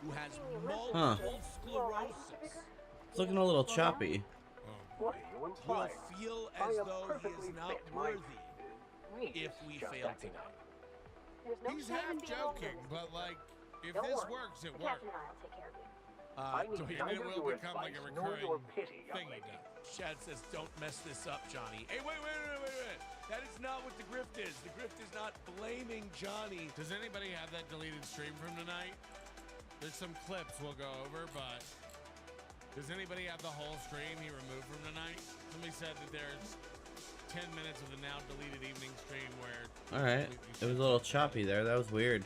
who has multiple sclerosis, It's looking a little choppy. What are you will implying? feel I as am though he is perfectly not fit. My worthy weakness if we is just fail acting today. up. There's no He's shame half in being older, joking, Mr. but Baker. like, if Don't this worry. works, it The works. captain and I'll take care of you. I need And it neither will your become like a advice nor recurring your pity, young thing he lady. does. Chad says, don't mess this up, Johnny. Hey, wait. That is not what the grift is. The grift is not blaming Johnny. Does anybody have that deleted stream from tonight? There's some clips we'll go over, but does anybody have the whole stream he removed from tonight? Somebody said that there's 10 minutes of the now deleted evening stream where... Alright. It was a little choppy there. That was weird.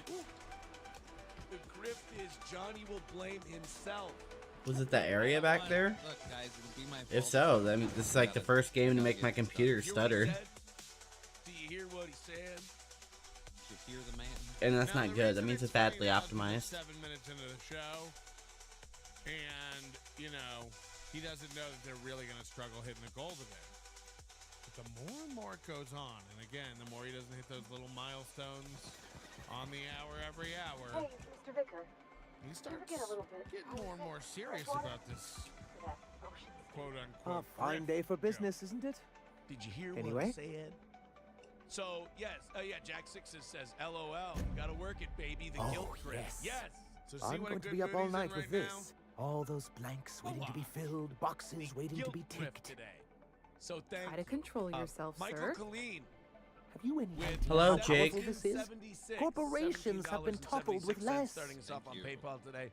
The grift is Johnny will blame himself. Was it that area back there? Look, guys, it'll be my If fault. so, then this is like the first game to make my computer stutter. Do you hear what he said? You hear the man. And that's Now, not the good. That reason means it's funny badly now is we're optimized. 7 minutes into the show, and, you know, he doesn't know that they're really going to struggle hitting the goal today. But the more and more it goes on, and again, the more he doesn't hit those little milestones on the hour every hour, Hey, Mr. Vicker. he starts Forget a little bit. getting more and more serious Fresh water? about this For that ocean. quote-unquote A fine day for business, isn't it? Did you hear Anyway? what I said? So, yes. Jack Sixes says, LOL. Gotta work it, baby. The Oh, guilt trip. yes. Yes. So see I'm what a going to good be up mood all he's in night with right this. All those blanks waiting to be filled, boxes waiting to be Guilt trip ticked. today. So thank Try to control yourself, Michael sir. Colleen. Have you any With idea Hello, how Jake. powerful this is? 76, Corporations have been toppled with $17.76 less. starting us off on Thank you. PayPal today.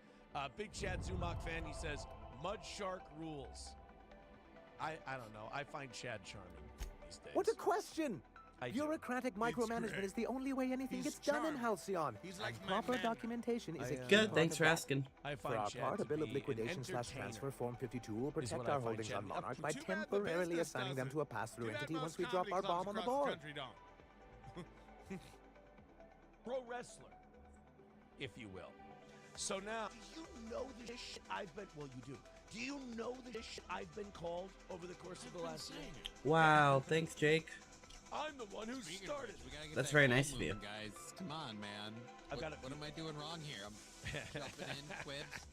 Big Chad Zumach fan, he says, Mud Shark rules. I don't know. I find Chad charming these days. What a question! I do. Bureaucratic micromanagement great. is the only way anything He's gets done in charming. Halcyon. He's like And my proper man. documentation is a I, key Good, part Thanks of for that. asking. I For find our Chad part, to a bill of be an liquidation / entertainer. transfer Form 52 will is what protect I our find holdings Chad on to be up Monarch to. by Too bad the temporarily business assigning them doesn't. to a pass-through Too bad entity most once we drop comedy our clubs bomb on the across board. country don't. Pro wrestler, if you will. So now, do you know the shit I've been, well, you do. Do you know the shit I've been called over the course of the last year? Wow, thanks, Jake. I'm the one who started. We gotta get That's that very ball nice of you. moving, guys. Come on, man. I've What, got a- what am I doing wrong here? I'm jumping in, quibs.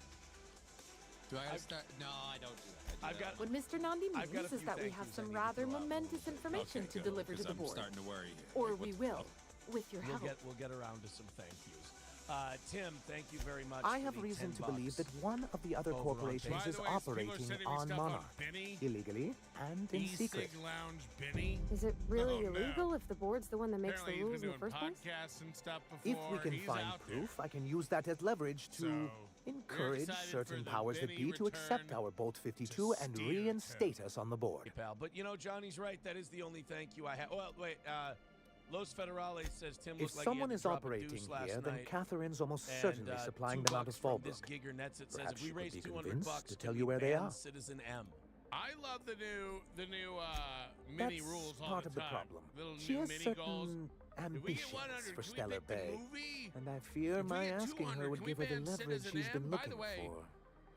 Do I gotta start? No, I don't do that. I I've do got- that. What Mr. Nandi I've got a means is few that we thank have yous I some need to rather throw out. momentous information Okay, to good, deliver to 'cause the I'm board. starting to worry here. Or Like, we what's- will, with your help. We'll get around to some thank yous. Tim, thank you very much. I for have the reason 10 to believe that bucks. one of the other Over on corporations By is the way, people are operating sending me on stuff Monarch, Benny. illegally and in secret. E-Cig Lounge Benny. Is it really Oh, no. illegal if the board's the one that makes Apparently the rules he's in been the doing first place? podcasts and stuff If before. we can He's find out proof, I can use that as leverage to So, we're encourage excited certain for the powers that Benny be to accept return our Bolt 52 and steer reinstate toe. us on the board. Hey, pal. But you know, Johnny's right. That is the only thank you I have. Well, wait. Los Federales says Tim If looked like someone he had is to drop a operating deuce last here, then night. Catherine's almost And, certainly supplying them out of $2 from this Fallbrook. Gigger Nets. It says Perhaps if we you could raise be 200 convinced bucks, to can tell we you where they ban are. Citizen M. I love the new mini That's rules all part the of the time. problem. Little She new has mini certain goals. If we get ambitions 100, for can we Stellar pick the Bay, movie? and I fear If we my get asking her 200, would can we give her the ban leverage Citizen she's been M? By looking the way, for.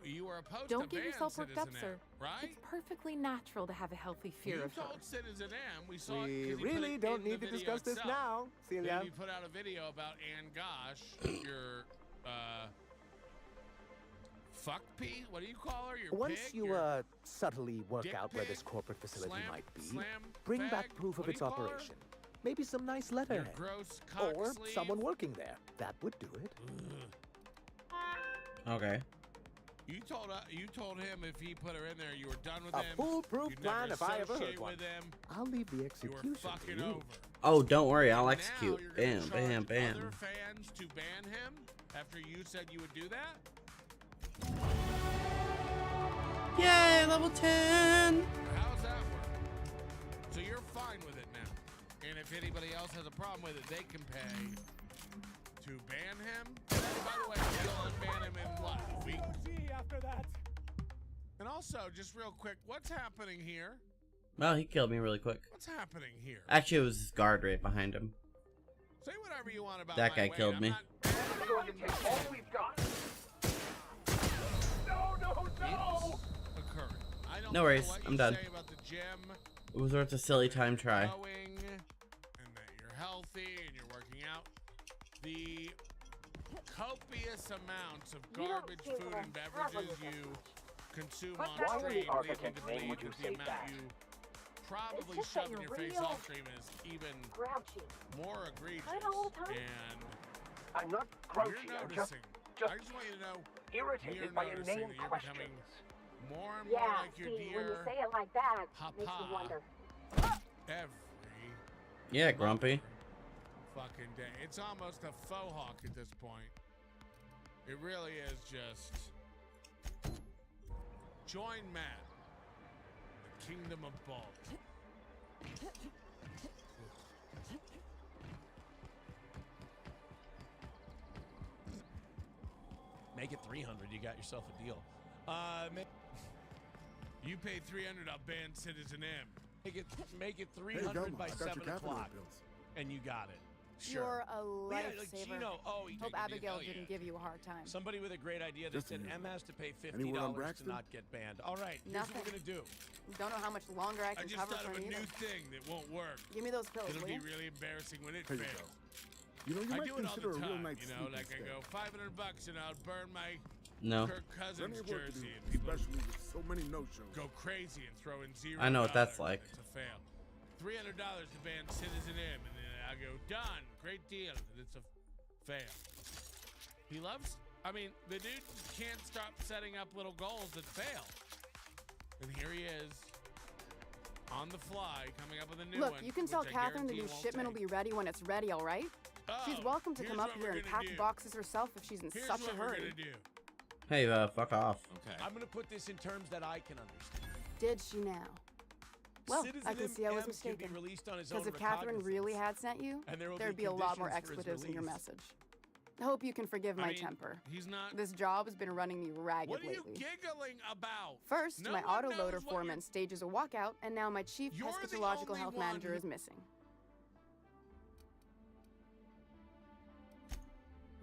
You were opposed Don't to get ban yourself worked up, Citizen sir. M, right? It's perfectly natural to have a healthy fear You of her. told Citizen M. We saw it We 'cause you put really it don't in the need to video discuss this itself. now, Celia. Then you put out a video about Ann Gosh, your fuck pea. What do you call her? Your Once pig? you Your subtly work dick out where pig? this corporate facility Slam- might be, slam bring fag? back proof What of do its you call her? operation. Maybe some nice Your letterhead. gross cock Or sleeve? someone working there. That would do it. Okay. You told him if he put her in there, you were done with A him. foolproof You'd plan never if I ever associate heard one. with him. I'll leave the You were execution to fucking you. over. Oh, don't worry. I'll Now execute. you're gonna Bam, bam, charge bam. Other fans to ban him after you said you would do that? Yay, level 10! How's that work? So you're fine with it now. And if anybody else has a problem with it, they can pay to ban him. And by the way, they'll unban him in what, a week? After that. And also, just real quick, what's happening here? Well, he killed me really quick. What's happening here? Actually, it was his guard right behind him. Say whatever you want about That my guy weight. killed I'm me. not- We're going to take all we've got. No! Occurring. I don't No know worries, what I'm you done. say about the gym. It was worth a silly time try. Going, and that you're healthy and you're working out. The copious amounts of You don't garbage seem food to and have beverages with it you consume What's on that? Why in the stream lead me architect's to name believe would you that the say amount that? you probably It's just shove that in your you're face real off stream is even grouchy. more egregious. Kinda all the time. And I'm not You're grouchy. I'm just noticing. I just want you to know we are irritated by your noticing name that you're questions. becoming more and more Yeah, like your see, when you dear say it like that, Papa makes me wonder. every Yeah, Grumpy. fucking day. It's almost a faux hawk at this point. It really is just join Matt, the kingdom of balls. Make it 300. You got yourself a deal. You paid 300. I'll ban Citizen M. Make it 300 by 7 o'clock, and you got it. Sure. You're a Well, yeah, lifesaver. like Gino. Oh, he Hope take a deal. Abigail Hell yeah. didn't give you a hard time. Somebody with a great idea that Just said a M has to pay Any word on $50 to Braxton? not get banned. All right, here's what Nothing. we're gonna do. Don't know how much longer I I can just cover thought of for a either. new thing that won't work. Give me those pills, It'll will be you? really embarrassing when it Here you fails. go. You know, you I might do it all consider the a real time, night's you know, sleep like I instead. go $500 and I'll burn my No. Kirk Plenty Cousins of work to do, jersey and people especially with so many no-shows. go crazy and throw in $0. I know what that's like. It's a fail. $300 to ban Citizen M, and then I go, done, great deal, and it's a fail. He loves, I mean, the dude can't stop setting up little goals that fail. And here he is, on the fly, coming up with a new one. Look, you can tell which I Catherine the guarantee new won't shipment will take. be ready when it's ready, all right? She's Oh, welcome to here's come up what here we're and gonna pack do. boxes herself if she's in Here's such what a we're hurry. gonna do. Hey, fuck off. Okay. I'm gonna put this in terms that I can understand. Did she now? Well, Citizen I can see I was M can be mistaken. released on his own Because if Catherine really recognizance, had sent you, and there will there'd be be a lot more conditions for his expletives in your release. message. I hope you can forgive I my mean, temper. He's not. This job has been running me ragged What are you lately. giggling about? First, No my one autoloader knows what foreman stages a walkout, and now my chief You're the eschatological only health one manager who- is missing.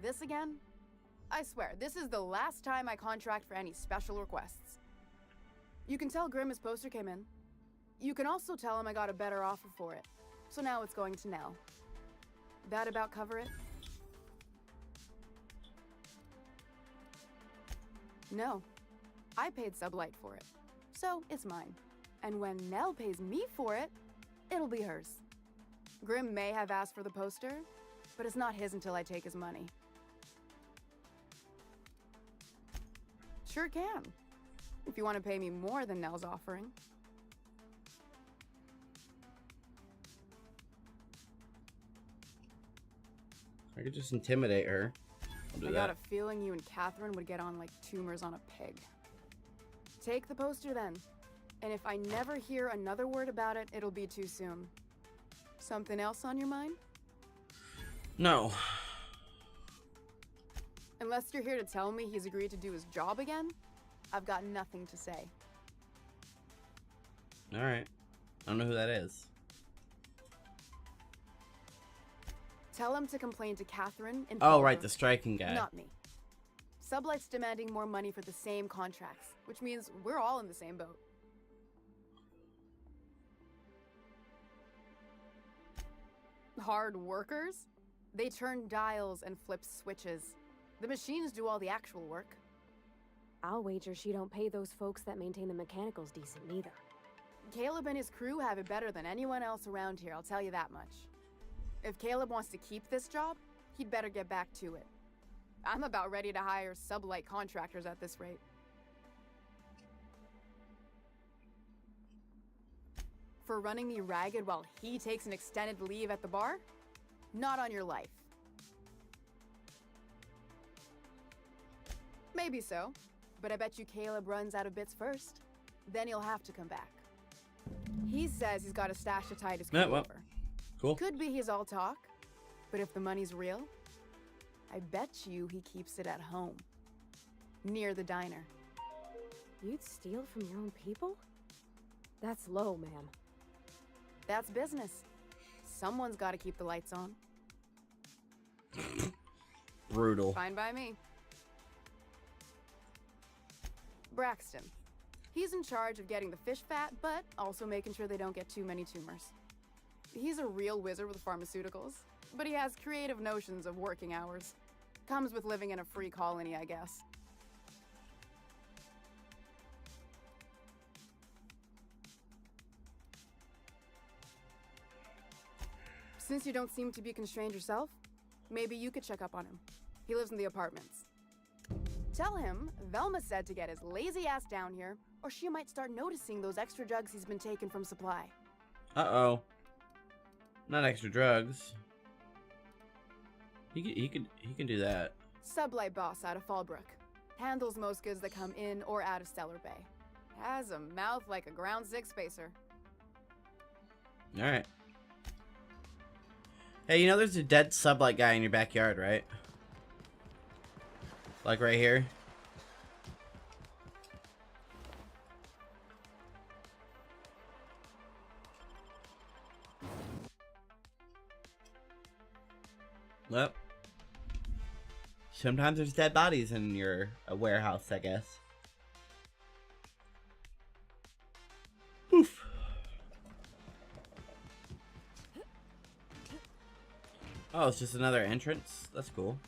This again? I swear, this is the last time I contract for any special requests. You can tell Grimm his poster came in. You can also tell him I got a better offer for it. So now it's going to Nell. That about cover it? No. I paid Sublight for it. So it's mine. And when Nell pays me for it, it'll be hers. Grimm may have asked for the poster, but it's not his until I take his money. Sure can. If you want to pay me more than Nell's offering. I could just intimidate her. I'll do I got that. a feeling you and Catherine would get on like tumors on a pig. Take the poster then. And if I never hear another word about it, it'll be too soon. Something else on your mind? No. Unless you're here to tell me he's agreed to do his job again, I've got nothing to say. Alright. I don't know who that is. Tell him to complain to Catherine and Oh, right, Pulver, the striking guy. not me. Sublight's demanding more money for the same contracts, which means we're all in the same boat. Hard workers? They turn dials and flip switches. The machines do all the actual work. I'll wager she don't pay those folks that maintain the mechanicals decent neither. Caleb and his crew have it better than anyone else around here, I'll tell you that much. If Caleb wants to keep this job, he'd better get back to it. I'm about ready to hire Sublight contractors at this rate. For running me ragged while he takes an extended leave at the bar? Not on your life. Maybe so, but I bet you Caleb runs out of bits first. Then he'll have to come back. He says he's got a stash to tide his crew Yeah, well, over. cool. Could be he's all talk, but if the money's real, I bet you he keeps it at home, near the diner. You'd steal from your own people? That's low, ma'am. That's business. Someone's got to keep the lights on. Brutal. Fine by me. Braxton. He's in charge of getting the fish fat, but also making sure they don't get too many tumors. He's a real wizard with pharmaceuticals, but he has creative notions of working hours. Comes with living in a free colony, I guess. Since you don't seem to be constrained yourself, Maybe you could check up on him. He lives in the apartments. Tell him Velma said to get his lazy ass down here, or she might start noticing those extra drugs he's been taking from supply. Uh-oh. Not extra drugs. He can do that. Sublight boss out of Fallbrook. Handles most goods that come in or out of Stellar Bay. Has a mouth like a ground six spacer. Alright. Hey, you know there's a dead sublight guy in your backyard, right? Like right here. Well, sometimes there's dead bodies in your warehouse, I guess. Oof. Oh, it's just another entrance? That's cool.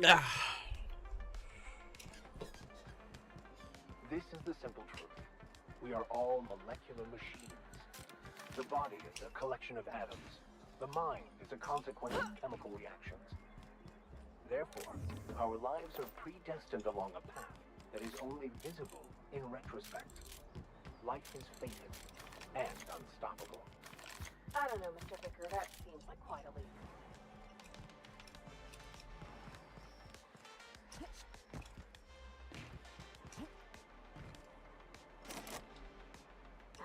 Ah. This is the simple truth. We are all molecular machines. The body is a collection of atoms. The mind is a consequence of chemical reactions. Therefore, our lives are predestined along a path that is only visible in retrospect. Life is fated and unstoppable. I don't know, Mr. Vicker. That seems like quite a leap.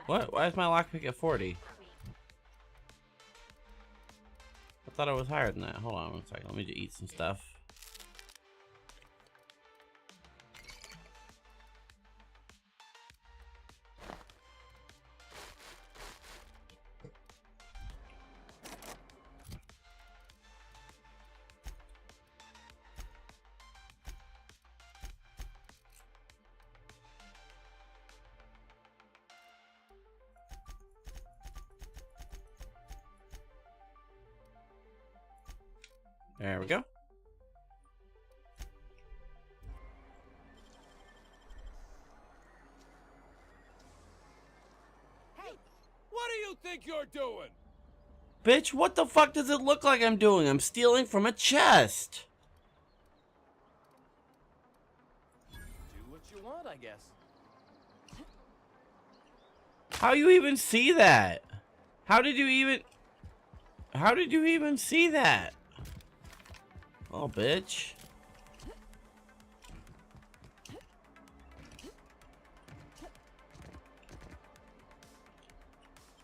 What? Why is my lockpick at 40? I thought it was higher than that. Hold on one second. Let me just eat some stuff. There we go. Hey, what do you think you're doing? Bitch, what the fuck does it look like I'm doing? I'm stealing from a chest. Do what you want, I guess. How you even see that? How did you even see that? Oh, bitch.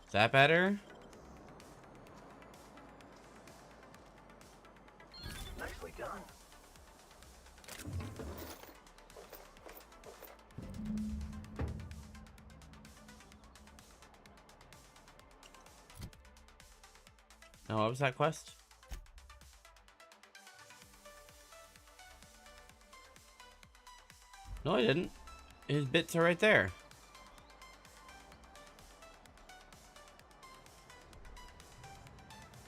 Is that better? Nicely done. Now, what was that quest? No, I didn't. His bits are right there.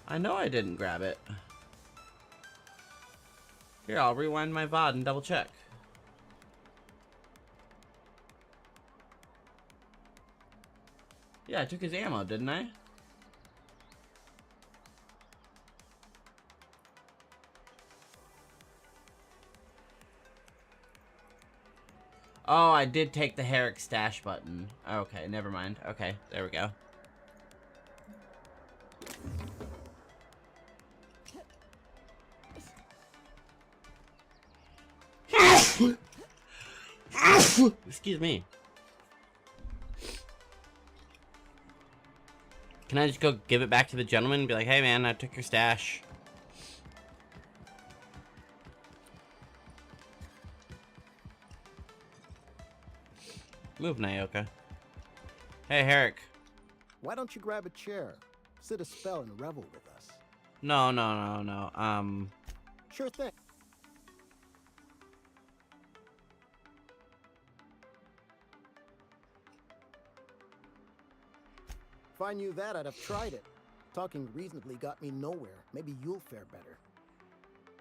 I know I didn't grab it. Here, I'll rewind my VOD and double check. Yeah, I took his ammo, didn't I? Oh, I did take the Herrick stash button. Okay, never mind. Okay, there we go. Excuse me. Can I just go give it back to the gentleman and be like, hey man, I took your stash. Move, Nayoka. Hey, Herrick. Why don't you grab a chair, sit a spell, and revel with us? No. Sure thing. If I knew that, I'd have tried it. Talking reasonably got me nowhere. Maybe you'll fare better.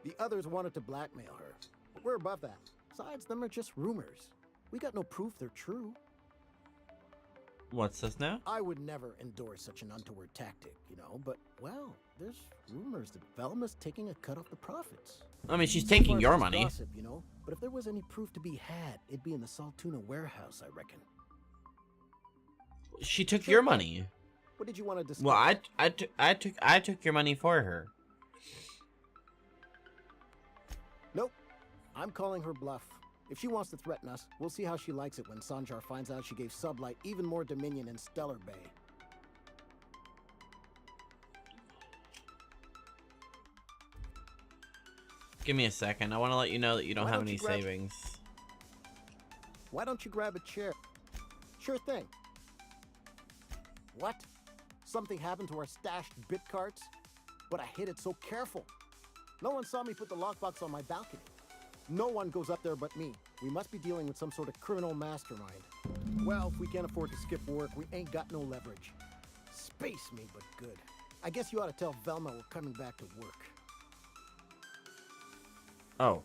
The others wanted to blackmail her. But we're above that. Besides, them are just rumors. We got no proof they're true. What's this now? I would never endorse such an untoward tactic, you know, but, well, there's rumors that Velma's taking a cut off the profits. I mean, she's So taking far, your it's money. Gossip, you know, but if there was any proof to be had, it'd be in the Saltuna warehouse, I reckon. She took your money. What did you want to discuss? Well, I took your money for her. Nope. I'm calling her bluff. If she wants to threaten us, we'll see how she likes it when Sanjar finds out she gave Sublight even more dominion in Stellar Bay. Give me a second. I want to let you know that you don't Why have don't any you grab- savings. Why don't you grab a chair? Sure thing. What? Something happened to our stashed bit carts? But I hid it so careful. No one saw me put the lockbox on my balcony. No one goes up there but me. We must be dealing with some sort of criminal mastermind. Well, if we can't afford to skip work, we ain't got no leverage. Space me, but good. I guess you ought to tell Velma we're coming back to work. Oh.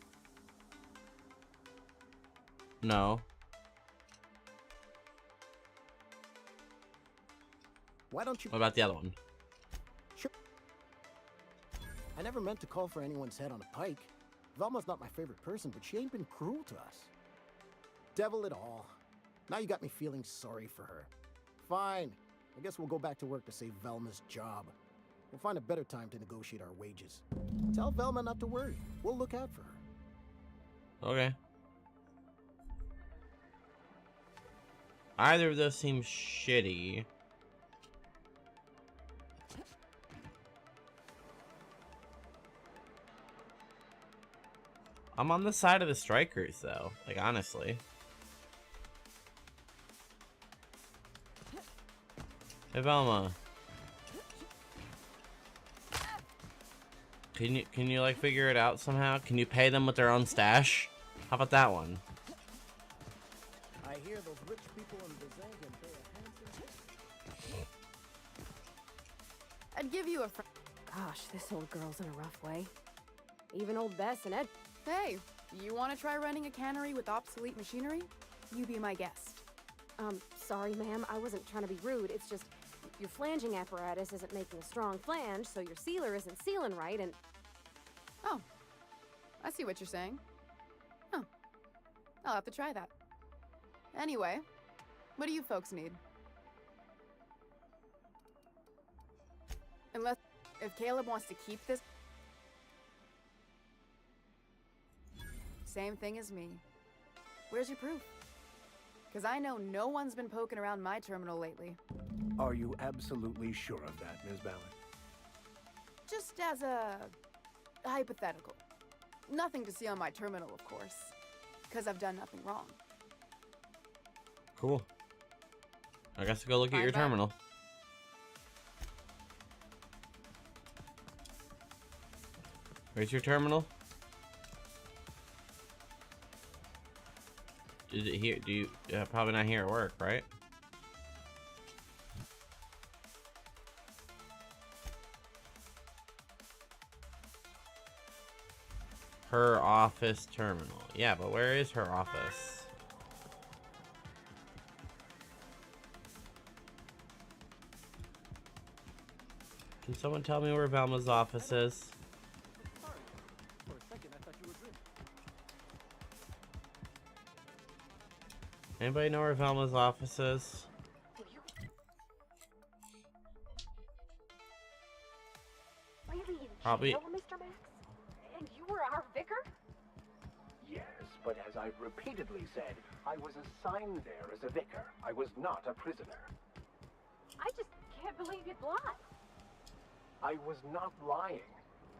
No. Why don't you... What about the other one? Sure. I never meant to call for anyone's head on a pike. Velma's not my favorite person, but she ain't been cruel to us. Devil it all. Now you got me feeling sorry for her. Fine. I guess we'll go back to work to save Velma's job. We'll find a better time to negotiate our wages. Tell Velma not to worry. We'll look out for her. Okay. Either of those seems shitty. I'm on the side of the strikers, though. Like, honestly. Hey, Velma. Can you like figure it out somehow? Can you pay them with their own stash? How about that one? I hear those rich people in Bazangan pay a handsome... I'd give you a Gosh, this old girl's in a rough way. Even old Bess and Ed. Hey, you want to try running a cannery with obsolete machinery? You be my guest. Sorry, ma'am. I wasn't trying to be rude. It's just your flanging apparatus isn't making a strong flange, so your sealer isn't sealing right, and... Oh, I see what you're saying. Huh. I'll have to try that. Anyway, what do you folks need? Unless... if Caleb wants to keep this... Same thing as me. Where's your proof? Because I know no one's been poking around my terminal lately. Are you absolutely sure of that, Ms. Ballard? Just as a hypothetical. Nothing to see on my terminal, of course. Because I've done nothing wrong. Cool. I guess I'll go look at your terminal. Where's your terminal? Is it here? Do you probably not here at work, right? Her office terminal. Yeah, but where is her office? Can someone tell me where Velma's office is? For a second, I thought you were good. Anybody know where Velma's office is? Really in Probably. jail, Mr. Max? And you were our vicar? Yes, but as I've repeatedly said, I was assigned there as a vicar. I was not a prisoner. I just can't believe you'd lie. I was not lying.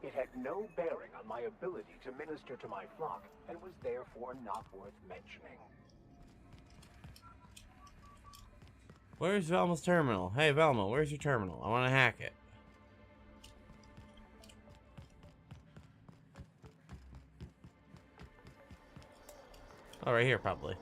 It had no bearing on my ability to minister to my flock, and was therefore not worth mentioning. Where's Velma's terminal? Hey, Velma, where's your terminal? I want to hack it. Oh, right here, probably.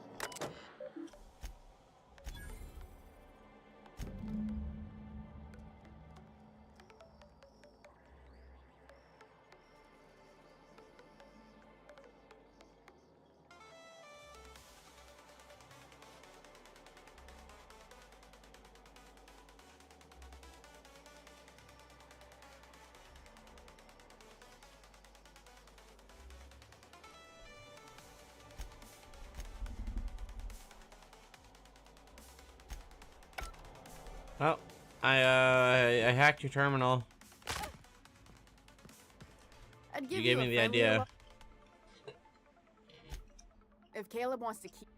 Oh, I hacked your terminal. I'd give You gave a me the friendly idea. If Caleb wants to keep.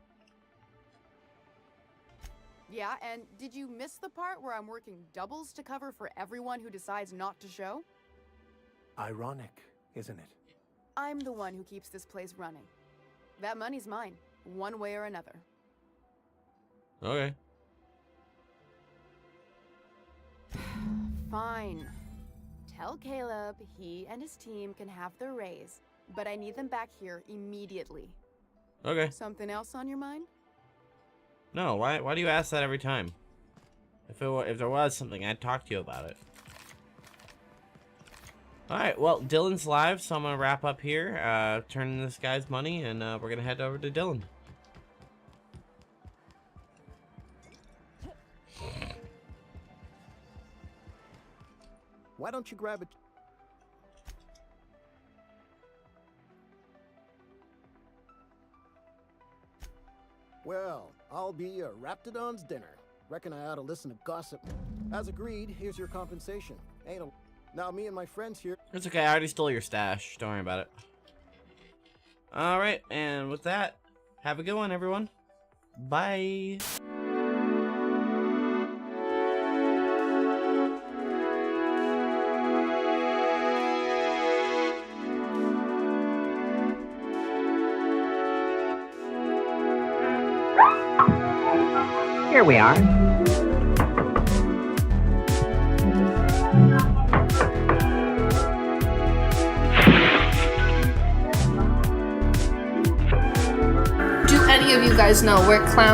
Yeah, and did you miss the part where I'm working doubles to cover for everyone who decides not to show? Ironic, isn't it? I'm the one who keeps this place running. That money's mine, one way or another. Okay. Fine. Tell Caleb he and his team can have their raise, but I need them back here immediately. Okay. Something else on your mind? No, why do you ask that every time? If there was something, I'd talk to you about it. Alright, well, Dillon's live, so I'm gonna wrap up here, turn in this guy's money, and we're gonna head over to Dillon. Why don't you grab it? Well, I'll be a Raptidon's dinner. Reckon I ought to listen to gossip. As agreed, here's your compensation. Ain't a... Now me and my friends here... It's okay, I already stole your stash. Don't worry about it. Alright, and with that, have a good one, everyone. Bye. Here we are. Do any of you guys know where Clown